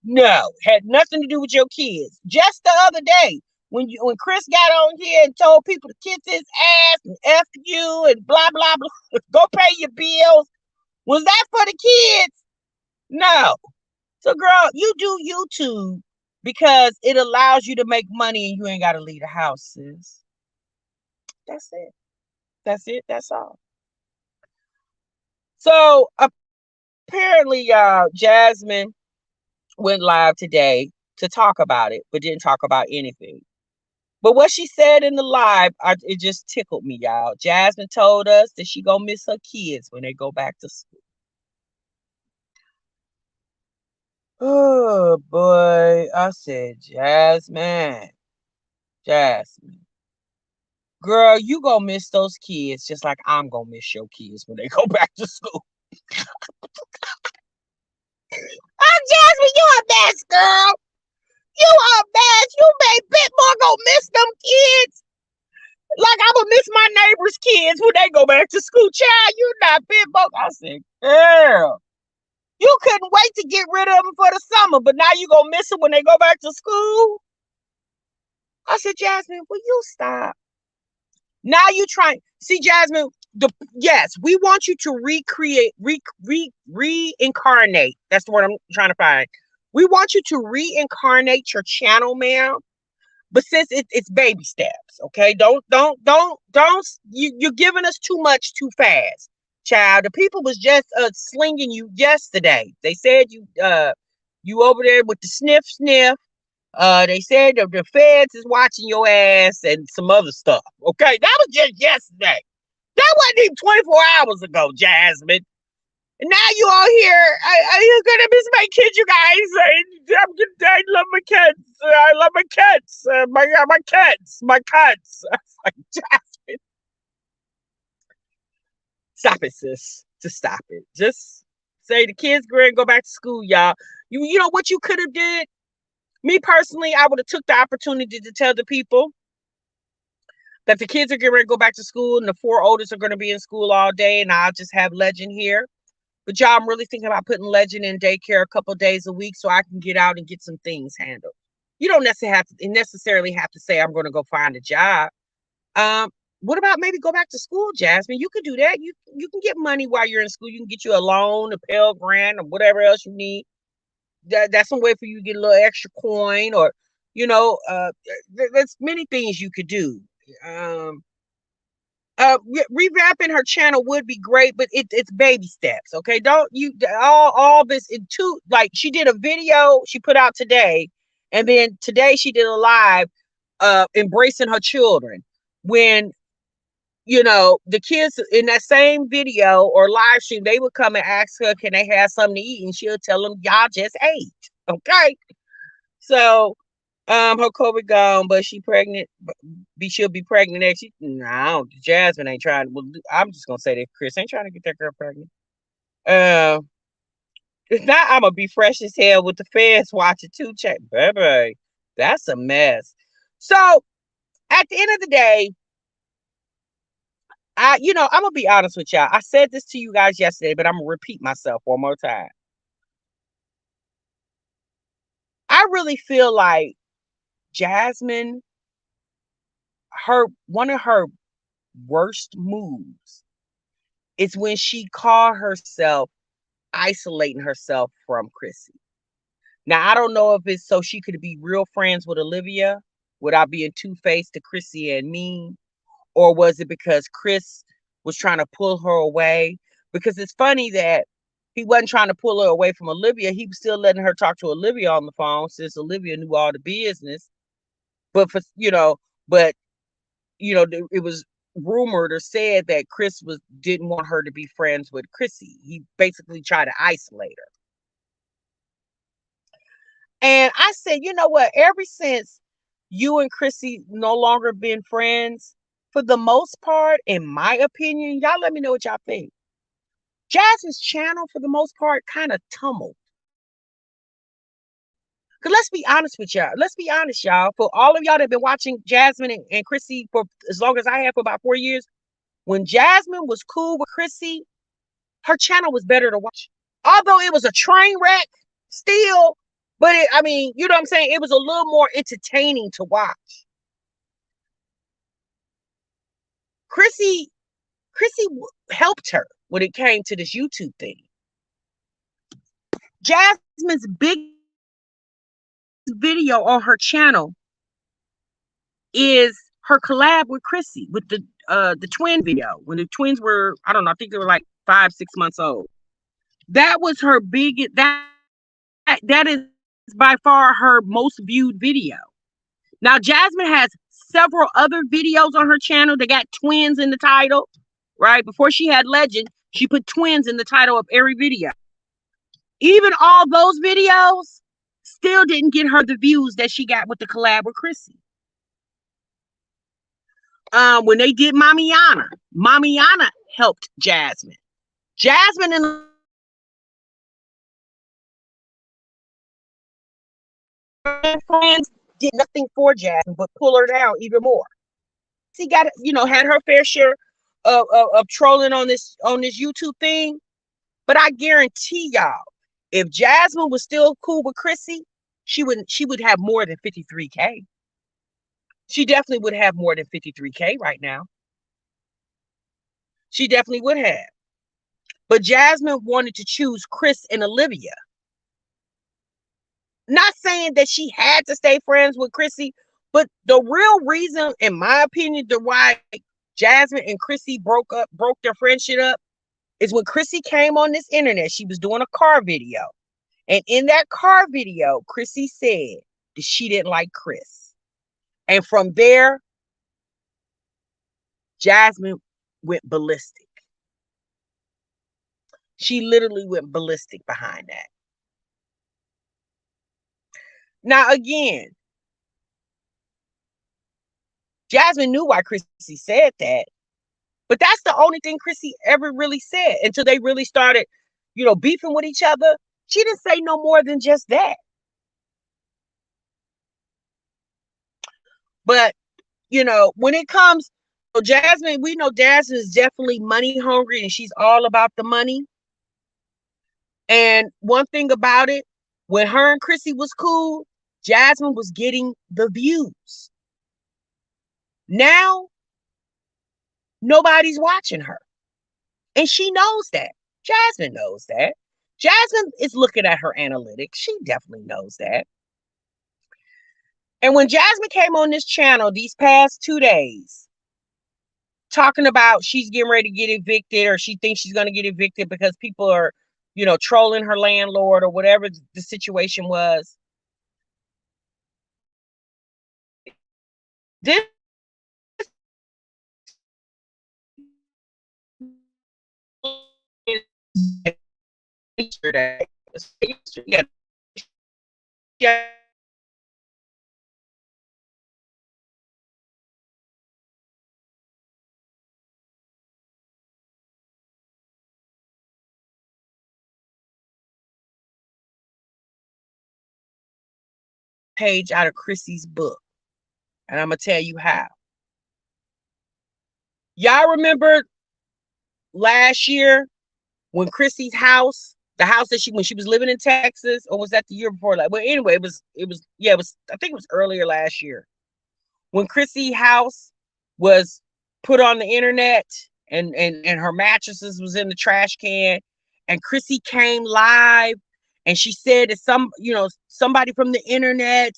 No, had nothing to do with your kids. Just the other day, when Chris got on here and told people to kiss his ass and F you and blah blah blah, go pay your bills. Was that for the kids? No. So, girl, you do YouTube because it allows you to make money and you ain't got to leave the house, sis. That's it. That's it. That's all. So apparently, Jasmine went live today to talk about it, but didn't talk about anything. But what she said in the live, it just tickled me, y'all. Jasmine told us that she gonna miss her kids when they go back to school. Oh boy, I said, Jasmine, girl, you gonna miss those kids just like I'm gonna miss your kids when they go back to school. Oh, Jasmine, you a mess, girl. You a mess. You made Bitmore go miss them kids. Like I'm gonna miss my neighbor's kids when they go back to school. Child, you not Bitmore. I said, girl, you couldn't wait to get rid of them for the summer, but now you gonna miss them when they go back to school. I said, Jasmine, will you stop? Now you trying. See, Jasmine, yes, we want you to reincarnate. That's the word I'm trying to find. We want you to reincarnate your channel, ma'am. But since it's baby steps, okay? You're giving us too much too fast, child. The people was just slinging you yesterday. They said you over there with the sniff. They said the feds is watching your ass and some other stuff. Okay, that was just yesterday. That wasn't even 24 hours ago, Jasmine. And now you all here. I'm gonna miss my kids, you guys. I love my kids. I love my kids. My kids. My kids. Like, Jasmine, stop it, sis. Just stop it. Just say the kids go back to school, y'all. You know what you could have did? Me personally, I would have took the opportunity to tell the people that the kids are getting ready to go back to school and the 4 oldest are going to be in school all day, and I'll just have Legend here. But y'all, I'm really thinking about putting Legend in daycare a couple days a week so I can get out and get some things handled. You don't necessarily have to say I'm going to go find a job. What about maybe go back to school, Jasmine? You could do that. You can get money while you're in school. You can get you a loan, a Pell Grant, or whatever else you need. That's some way for you to get a little extra coin, or there's many things you could do. Revamping her channel would be great, but it's baby steps. Okay, don't you all this into, like, she did a video she put out today, and then today she did a live embracing her children. When the kids in that same video or live stream, they would come and ask her, can they have something to eat, and she'll tell them, y'all just ate. Okay, so her COVID gone, but she pregnant. She'll be pregnant next year. No, Jasmine ain't trying. Well, I'm just gonna say that Chris ain't trying to get that girl pregnant. If not, I'm gonna be fresh as hell with the feds watching too. Check, baby, that's a mess. So at the end of the day, I'm gonna be honest with y'all. I said this to you guys yesterday, but I'm gonna repeat myself one more time. I really feel like Jasmine, one of her worst moves is when she caught herself isolating herself from Chrissy. Now, I don't know if it's so she could be real friends with Olivia without being two-faced to Chrissy and mean, or was it because Chris was trying to pull her away? Because it's funny that he wasn't trying to pull her away from Olivia. He was still letting her talk to Olivia on the phone since Olivia knew all the business. But but it was rumored or said that Chris didn't want her to be friends with Chrissy. He basically tried to isolate her. And I said, you know what? Ever since you and Chrissy no longer been friends, for the most part, in my opinion, y'all let me know what y'all think. Jazz's channel, for the most part, kind of tumbled. Because let's be honest with y'all. Let's be honest, y'all. For all of y'all that have been watching Jasmine and Chrissy for as long as I have, for about 4 years, when Jasmine was cool with Chrissy, her channel was better to watch. Although it was a train wreck still, but I mean, you know what I'm saying? It was a little more entertaining to watch. Chrissy helped her when it came to this YouTube thing. Jasmine's big video on her channel is her collab with Chrissy with the twin video when the twins were, I don't know, I think they were like 5-6 months old. That was her biggest. That is by far her most viewed video. Now Jasmine has several other videos on her channel that got twins in the title. Right before she had Legend, she put twins in the title of every video. Even all those videos still didn't get her the views that she got with the collab with Chrissy. When they did Mamiana helped Jasmine. Jasmine and friends did nothing for Jasmine but pull her down even more. She got, had her fair share of trolling on this YouTube thing, but I guarantee y'all, if Jasmine was still cool with Chrissy, she would have more than 53K. She definitely would have more than 53K right now. She definitely would have. But Jasmine wanted to choose Chris and Olivia. Not saying that she had to stay friends with Chrissy, but the real reason, in my opinion, to why Jasmine and Chrissy broke their friendship up, is when Chrissy came on this internet. She was doing a car video. And in that car video, Chrissy said that she didn't like Chris. And from there, Jasmine went ballistic. She literally went ballistic behind that. Now, again, Jasmine knew why Chrissy said that, but that's the only thing Chrissy ever really said until they really started, beefing with each other. She didn't say no more than just that. But, when it comes, Jasmine, we know Jasmine is definitely money hungry and she's all about the money. And one thing about it, when her and Chrissy was cool, Jasmine was getting the views. Now, nobody's watching her. And she knows that. Jasmine knows that. Jasmine is looking at her analytics. She definitely knows that. And when Jasmine came on this channel these past 2 days, talking about she's getting ready to get evicted, or she thinks she's going to get evicted because people are, trolling her landlord or whatever the situation was. This yesterday. Yeah. Page out of Chrissy's book. And I'm going to tell you how. Y'all remember last year when Chrissy's house, the house that when she was living in Texas, or was that the year before? Like, well, anyway, it was, I think it was earlier last year when Chrissy's house was put on the internet, and her mattresses was in the trash can, and Chrissy came live and she said that somebody from the internet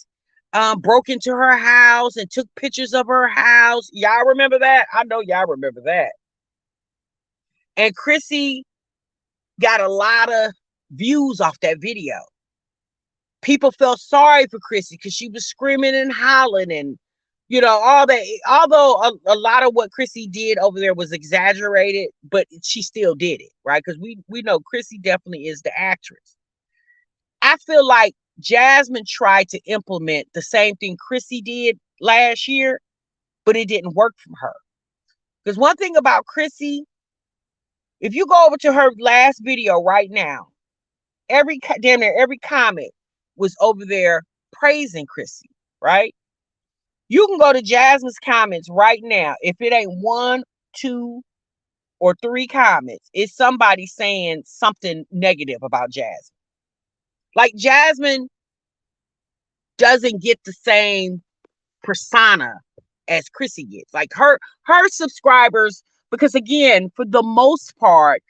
broke into her house and took pictures of her house. Y'all remember that? I know y'all remember that. And Chrissy got a lot of views off that video. People felt sorry for Chrissy because she was screaming and hollering and all that. Although a lot of what Chrissy did over there was exaggerated, but she still did it, right? Because we know Chrissy definitely is the actress. I feel like Jasmine tried to implement the same thing Chrissy did last year, but it didn't work from her. Because one thing about Chrissy, if you go over to her last video right now, damn near every comment was over there praising Chrissy, right? You can go to Jasmine's comments right now. If it ain't 1, 2, or 3 comments, it's somebody saying something negative about Jasmine. Like, Jasmine doesn't get the same persona as Chrissy gets. Like, her subscribers, because again, for the most part,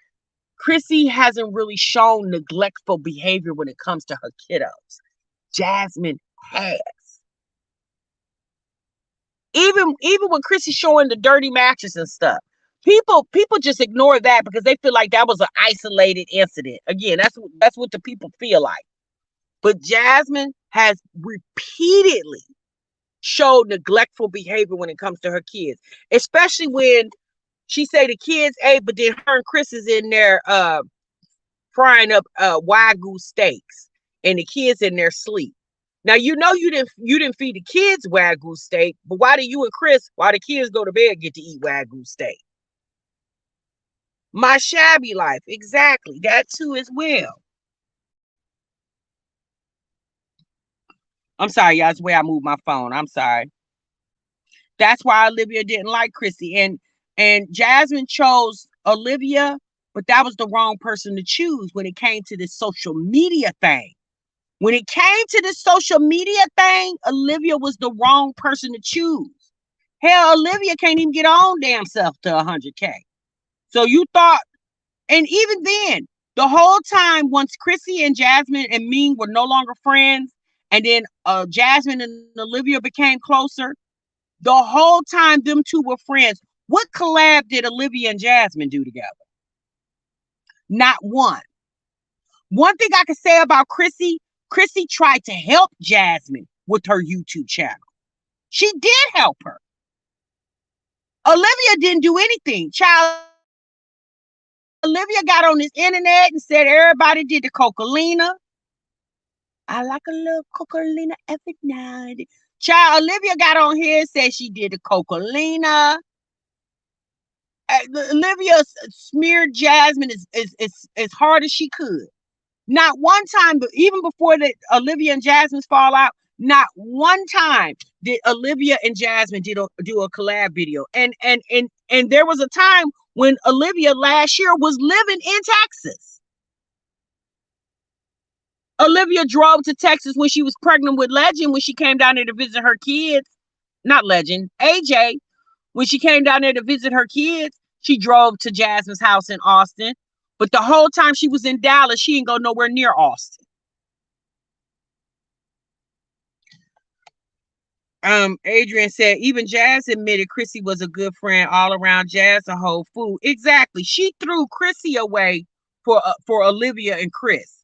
Chrissy hasn't really shown neglectful behavior when it comes to her kiddos. Jasmine has. Even when Chrissy's showing the dirty mattress and stuff, people just ignore that because they feel like that was an isolated incident. Again, that's what the people feel like. But Jasmine has repeatedly showed neglectful behavior when it comes to her kids, especially when she say the kids ate, but then her and Chris is in there frying up Wagyu steaks, and the kids in their sleep. Now you didn't feed the kids Wagyu steak, but why do you and Chris, while the kids go to bed, get to eat Wagyu steak? My shabby life, exactly. That too as well. I'm sorry, y'all. That's the way I moved my phone. I'm sorry. That's why Olivia didn't like Chrissy, and Jasmine chose Olivia, but that was the wrong person to choose when it came to this social media thing. When it came to this social media thing, Olivia was the wrong person to choose. Hell, Olivia can't even get her own damn self to 100K. So you thought, and even then, the whole time, once Chrissy and Jasmine and Ming were no longer friends, and then Jasmine and Olivia became closer, the whole time them two were friends, what collab did Olivia and Jasmine do together? Not one. One thing I can say about Chrissy tried to help Jasmine with her YouTube channel. She did help her. Olivia didn't do anything. Child, Olivia got on this internet and said everybody did the Coca-Lina. I like a little Coca-Lina every night. Child, Olivia got on here and said she did the Coca-Lina. Olivia smeared Jasmine as hard as she could. Not one time, but even before that Olivia and Jasmine's fall out, not one time did Olivia and Jasmine do a collab video. And there was a time when Olivia last year was living in Texas. Olivia drove to Texas when she was pregnant with Legend, when she came down there to visit her kids. Not Legend, AJ. When she came down there to visit her kids, she drove to Jasmine's house in Austin. But the whole time she was in Dallas, she didn't go nowhere near Austin. Adrian said, even Jazz admitted Chrissy was a good friend all around. Jazz a whole fool. Exactly. She threw Chrissy away for Olivia and Chris.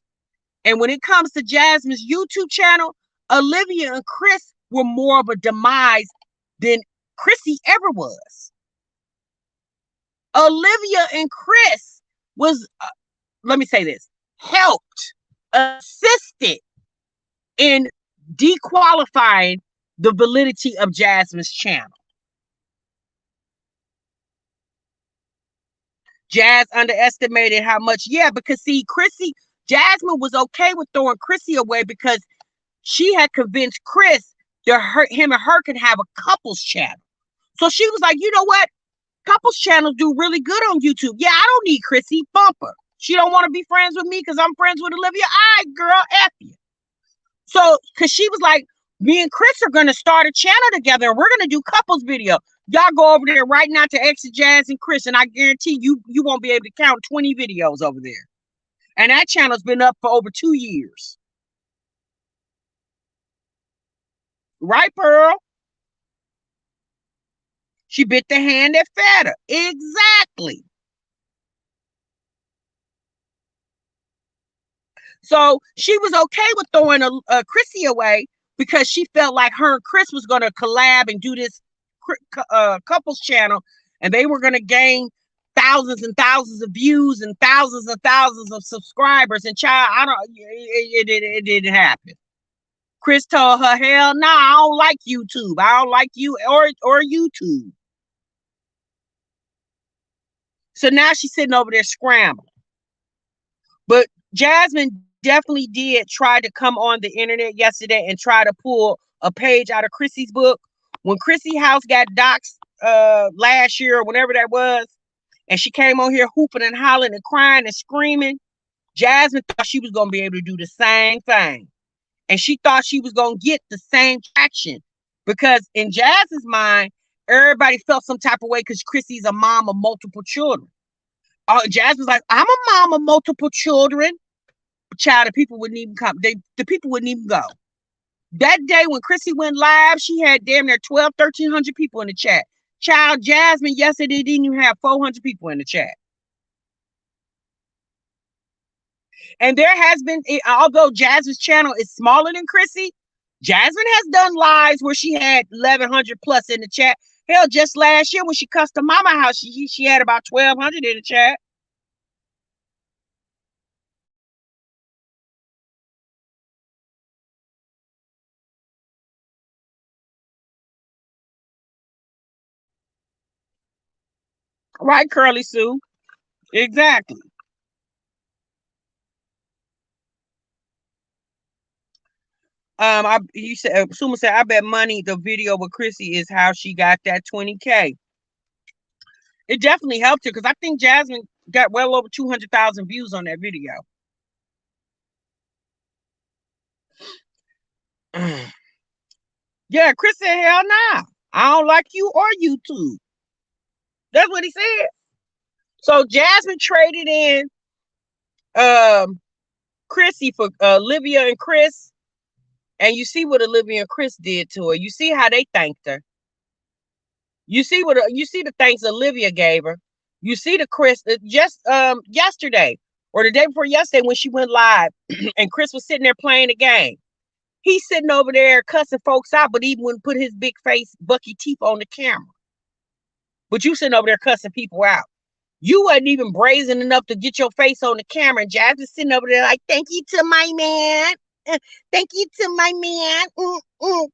And when it comes to Jasmine's YouTube channel, Olivia and Chris were more of a demise than Chrissy ever was. Olivia and Chris was, let me say this, helped, assisted in dequalifying the validity of Jasmine's channel. Jazz underestimated how much, because see, Jasmine was okay with throwing Chrissy away because she had convinced Chris that him and her could have a couples channel. So she was like, you know what? couples channels do really good on YouTube. Yeah, I don't need Chrissy Bumper. She don't want to be friends with me because I'm friends with Olivia. All right, girl, F you. So, because she was like, me and Chris are going to start a channel together and we're going to do couples video. Y'all go over there right now to exit Jazz and Chris, and I guarantee you won't be able to count 20 videos over there. And that channel's been up for over 2 years. Right, Pearl? She bit the hand that fed her. Exactly. So she was okay with throwing a Chrissy away because she felt like her and Chris was going to collab and do this couples channel, and they were going to gain thousands and thousands of views and thousands of subscribers. And child, it didn't happen. Chris told her, hell no, I don't like YouTube. I don't like you or YouTube. So now she's sitting over there scrambling. But Jasmine definitely did try to come on the internet yesterday and try to pull a page out of Chrissy's book. When Chrissy House got doxxed last year or whenever that was, and she came on here hooping and hollering and crying and screaming, Jasmine thought she was going to be able to do the same thing. And she thought she was going to get the same traction because in Jazz's mind, everybody felt some type of way because Chrissy's a mom of multiple children. Jazz was like, I'm a mom of multiple children. Child, the people wouldn't even come. The people wouldn't even go. That day when Chrissy went live, she had damn near 1,300 people in the chat. Child, Jasmine yesterday didn't even have 400 people in the chat. And there has been, although Jasmine's channel is smaller than Chrissy, Jasmine has done lives where she had 1,100 plus in the chat. Hell, just last year when she cussed her mama house, she had about 1,200 in the chat. Right, Curly Sue? Exactly. You said Suma said, I bet money the video with Chrissy is how she got that 20K. It definitely helped her because I think Jasmine got well over 200,000 views on that video. Yeah, Chris said, hell nah. I don't like you or YouTube. That's what he said. So Jasmine traded in Chrissy for Olivia and Chris. And you see what Olivia and Chris did to her. You see how they thanked her. You see the thanks Olivia gave her. You see the Chris just yesterday or the day before yesterday when she went live and Chris was sitting there playing the game. He's sitting over there cussing folks out, but he wouldn't put his big face, bucky teeth on the camera. But you sitting over there cussing people out. You wasn't even brazen enough to get your face on the camera. And Jazz is sitting over there like, thank you to my man. Thank you to my man.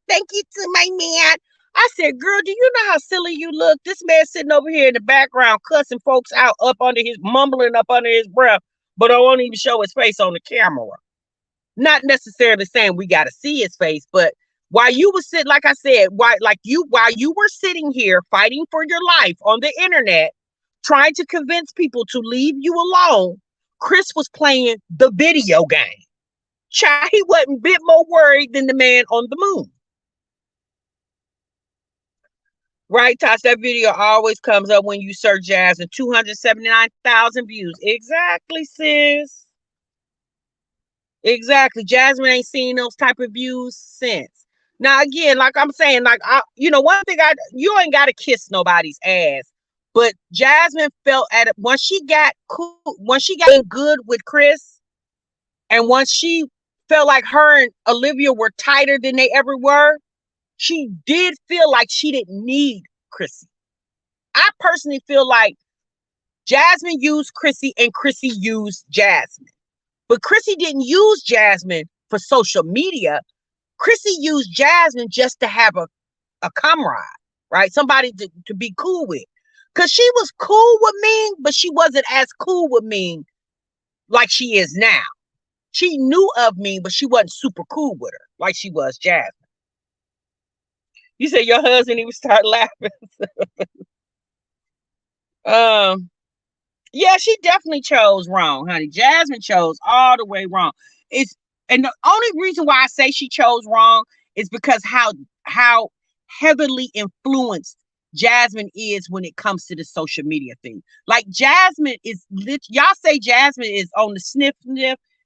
Thank you to my man. I said, girl, do you know how silly you look? This man sitting over here in the background cussing folks out mumbling up under his breath, but I won't even show his face on the camera. Not necessarily saying we got to see his face, but while you were sitting, like I said, while you were sitting here fighting for your life on the internet, trying to convince people to leave you alone, Chris was playing the video game. Child, he wasn't a bit more worried than the man on the moon. Right, Tosh? That video always comes up when you search Jazz and 279,000 views. Exactly, sis. Exactly. Jasmine ain't seen those type of views since. Now, again, like I'm saying, like one thing you ain't got to kiss nobody's ass. But Jasmine felt at it once she got good with Chris, and once she felt like her and Olivia were tighter than they ever were, she did feel like she didn't need Chrissy. I personally feel like Jasmine used Chrissy and Chrissy used Jasmine. But Chrissy didn't use Jasmine for social media. Chrissy used Jasmine just to have a comrade, right? Somebody to be cool with. Because she was cool with Ming, but she wasn't as cool with Ming like she is now. She knew of Ming, but she wasn't super cool with her like she was Jasmine. You said your husband, he would start laughing. Um, yeah, she definitely chose wrong, honey. Jasmine chose all the way wrong. It's and the only reason why I say she chose wrong is because how heavily influenced Jasmine is when it comes to the social media thing. Like Jasmine is y'all say Jasmine is on the sniff,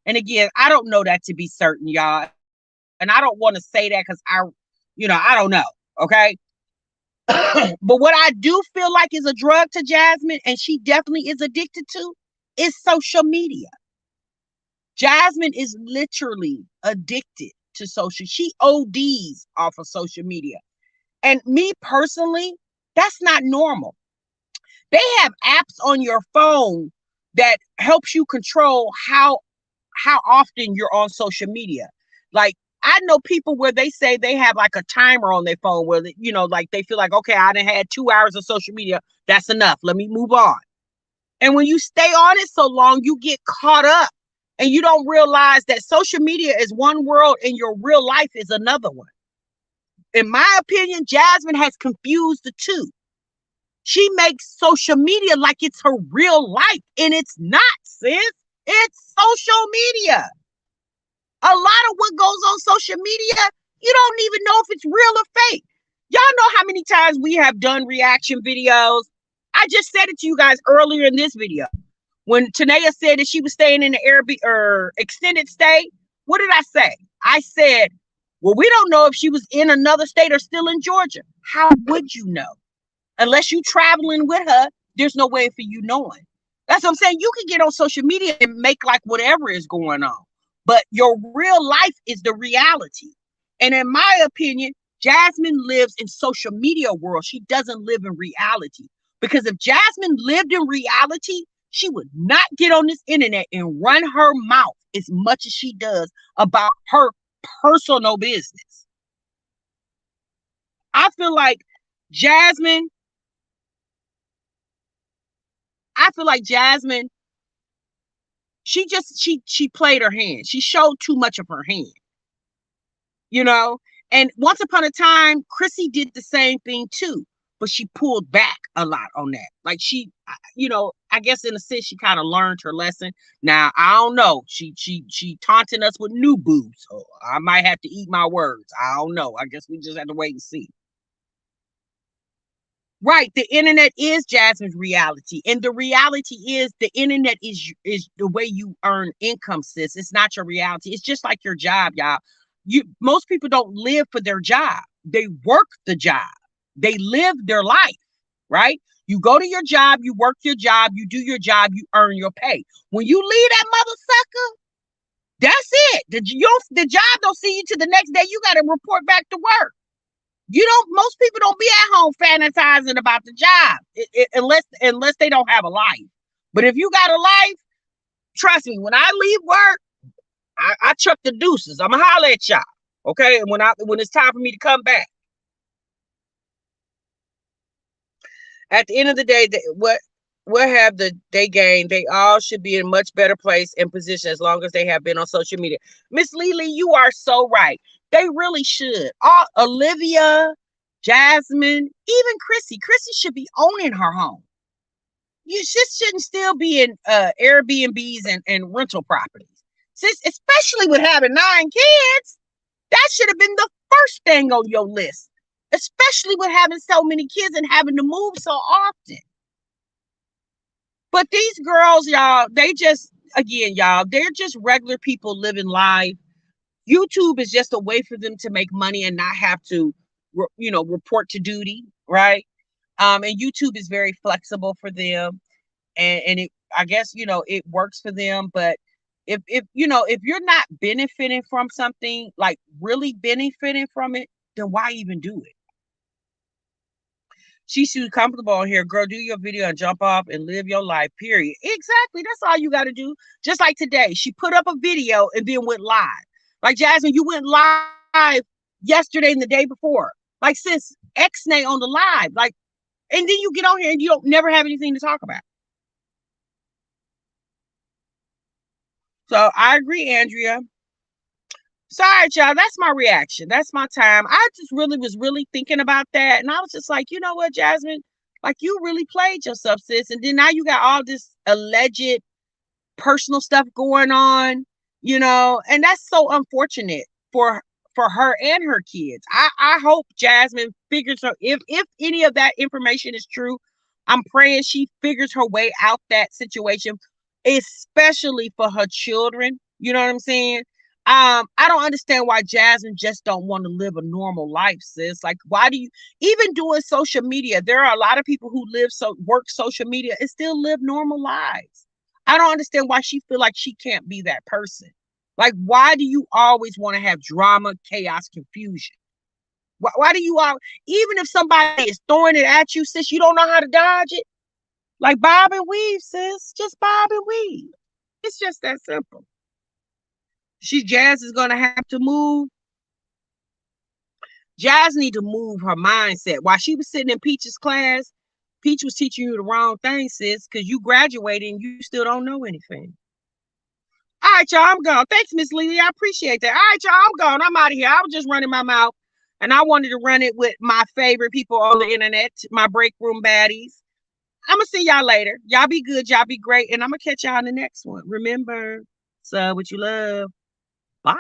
and again, I don't know that to be certain, y'all, and I don't want to say that because I don't know. Okay, but what I do feel like is a drug to Jasmine, and she definitely is addicted to, is social media. Jasmine is literally addicted to social. She ODs off of social media. And me personally, that's not normal. They have apps on your phone that helps you control how often you're on social media. Like I know people where they say they have like a timer on their phone where like they feel like, okay, I done had 2 hours of social media. That's enough. Let me move on. And when you stay on it so long, you get caught up and you don't realize that social media is one world and your real life is another one. In my opinion, Jasmine has confused the two. She makes social media like it's her real life, and it's not, sis. It's social media. A lot of what goes on social media, you don't even know if it's real or fake. Y'all know how many times we have done reaction videos. I just said it to you guys earlier in this video. When Tenaya said that she was staying in the Airbnb or extended stay, what did I say? I said, well, we don't know if she was in another state or still in Georgia. How would you know? Unless you traveling with her, there's no way for you knowing. That's what I'm saying. You can get on social media and make like whatever is going on, but your real life is the reality. And in my opinion, Jasmine lives in social media world. She doesn't live in reality. Because if Jasmine lived in reality, she would not get on this internet and run her mouth as much as she does about her personal business. I feel like Jasmine I feel like Jasmine, she played her hand. She showed too much of her hand, you know. And once upon a time, Chrissy did the same thing too, but she pulled back a lot on that. Like I guess in a sense she kind of learned her lesson. Now I don't know. She taunting us with new boo, so I might have to eat my words. I don't know. I guess we just have to wait and see. Right, the internet is Jasmine's reality, and the reality is the internet is the way you earn income, sis. It's not your reality. It's just like your job, y'all. Most people don't live for their job; they work the job. They live their life, right? You go to your job, you work your job, you do your job, you earn your pay. When you leave that mother sucker, that's it. The job don't see you to the next day. You got to report back to work. Most people don't be at home fantasizing about the job unless they don't have a life. But if you got a life, trust me, when I leave work, I chuck the deuces. I'ma holler at y'all. Okay. And when it's time for me to come back. At the end of the day, what have they gained? They all should be in a much better place and position as long as they have been on social media. Miss Lily, you are so right. They really should. Olivia, Jasmine, even Chrissy. Chrissy should be owning her home. You just shouldn't still be in Airbnbs and rental properties. Especially with having 9 kids, that should have been the first thing on your list. Especially with having so many kids and having to move so often. But these girls, y'all, they're just regular people living life. YouTube is just a way for them to make money and not have to, report to duty, right? And YouTube is very flexible for them, and I guess it works for them. But if you're not benefiting from something, like really benefiting from it, then why even do it? She's too comfortable on here. Girl, do your video and jump off and live your life, period. Exactly. That's all you got to do. Just like today, she put up a video and then went live. Like Jasmine, you went live yesterday and the day before. Like sis, X-nay on the live. Like, and then you get on here and you don't never have anything to talk about. So I agree, Andrea. Sorry, y'all. That's my reaction. That's my time. I just really was thinking about that. And I was just like, you know what, Jasmine? Like, you really played yourself, sis. And then now you got all this alleged personal stuff going on, and that's so unfortunate for her and her kids. I hope Jasmine figures her, if any of that information is true, I'm praying she figures her way out that situation, especially for her children. You know what I'm saying? I don't understand why Jasmine just don't want to live a normal life, sis. Like, why do you even doing social media? There are a lot of people who work social media and still live normal lives. I don't understand why she feel like she can't be that person. Like, why do you always want to have drama, chaos, confusion? Why do you all, even if somebody is throwing it at you, sis, you don't know how to dodge it? Like, bob and weave, sis. Just bob and weave. It's just that simple. Jazz is gonna have to move. Jazz need to move her mindset. While she was sitting in Peach's class, Peach was teaching you the wrong thing, sis, because you graduated and you still don't know anything. All right, y'all, I'm gone. Thanks, Miss Lily. I appreciate that. All right, y'all, I'm gone. I'm out of here. I was just running my mouth, and I wanted to run it with my favorite people on the internet, my break room baddies. I'm going to see y'all later. Y'all be good. Y'all be great. And I'm going to catch y'all in the next one. Remember, sub what you love. Bye.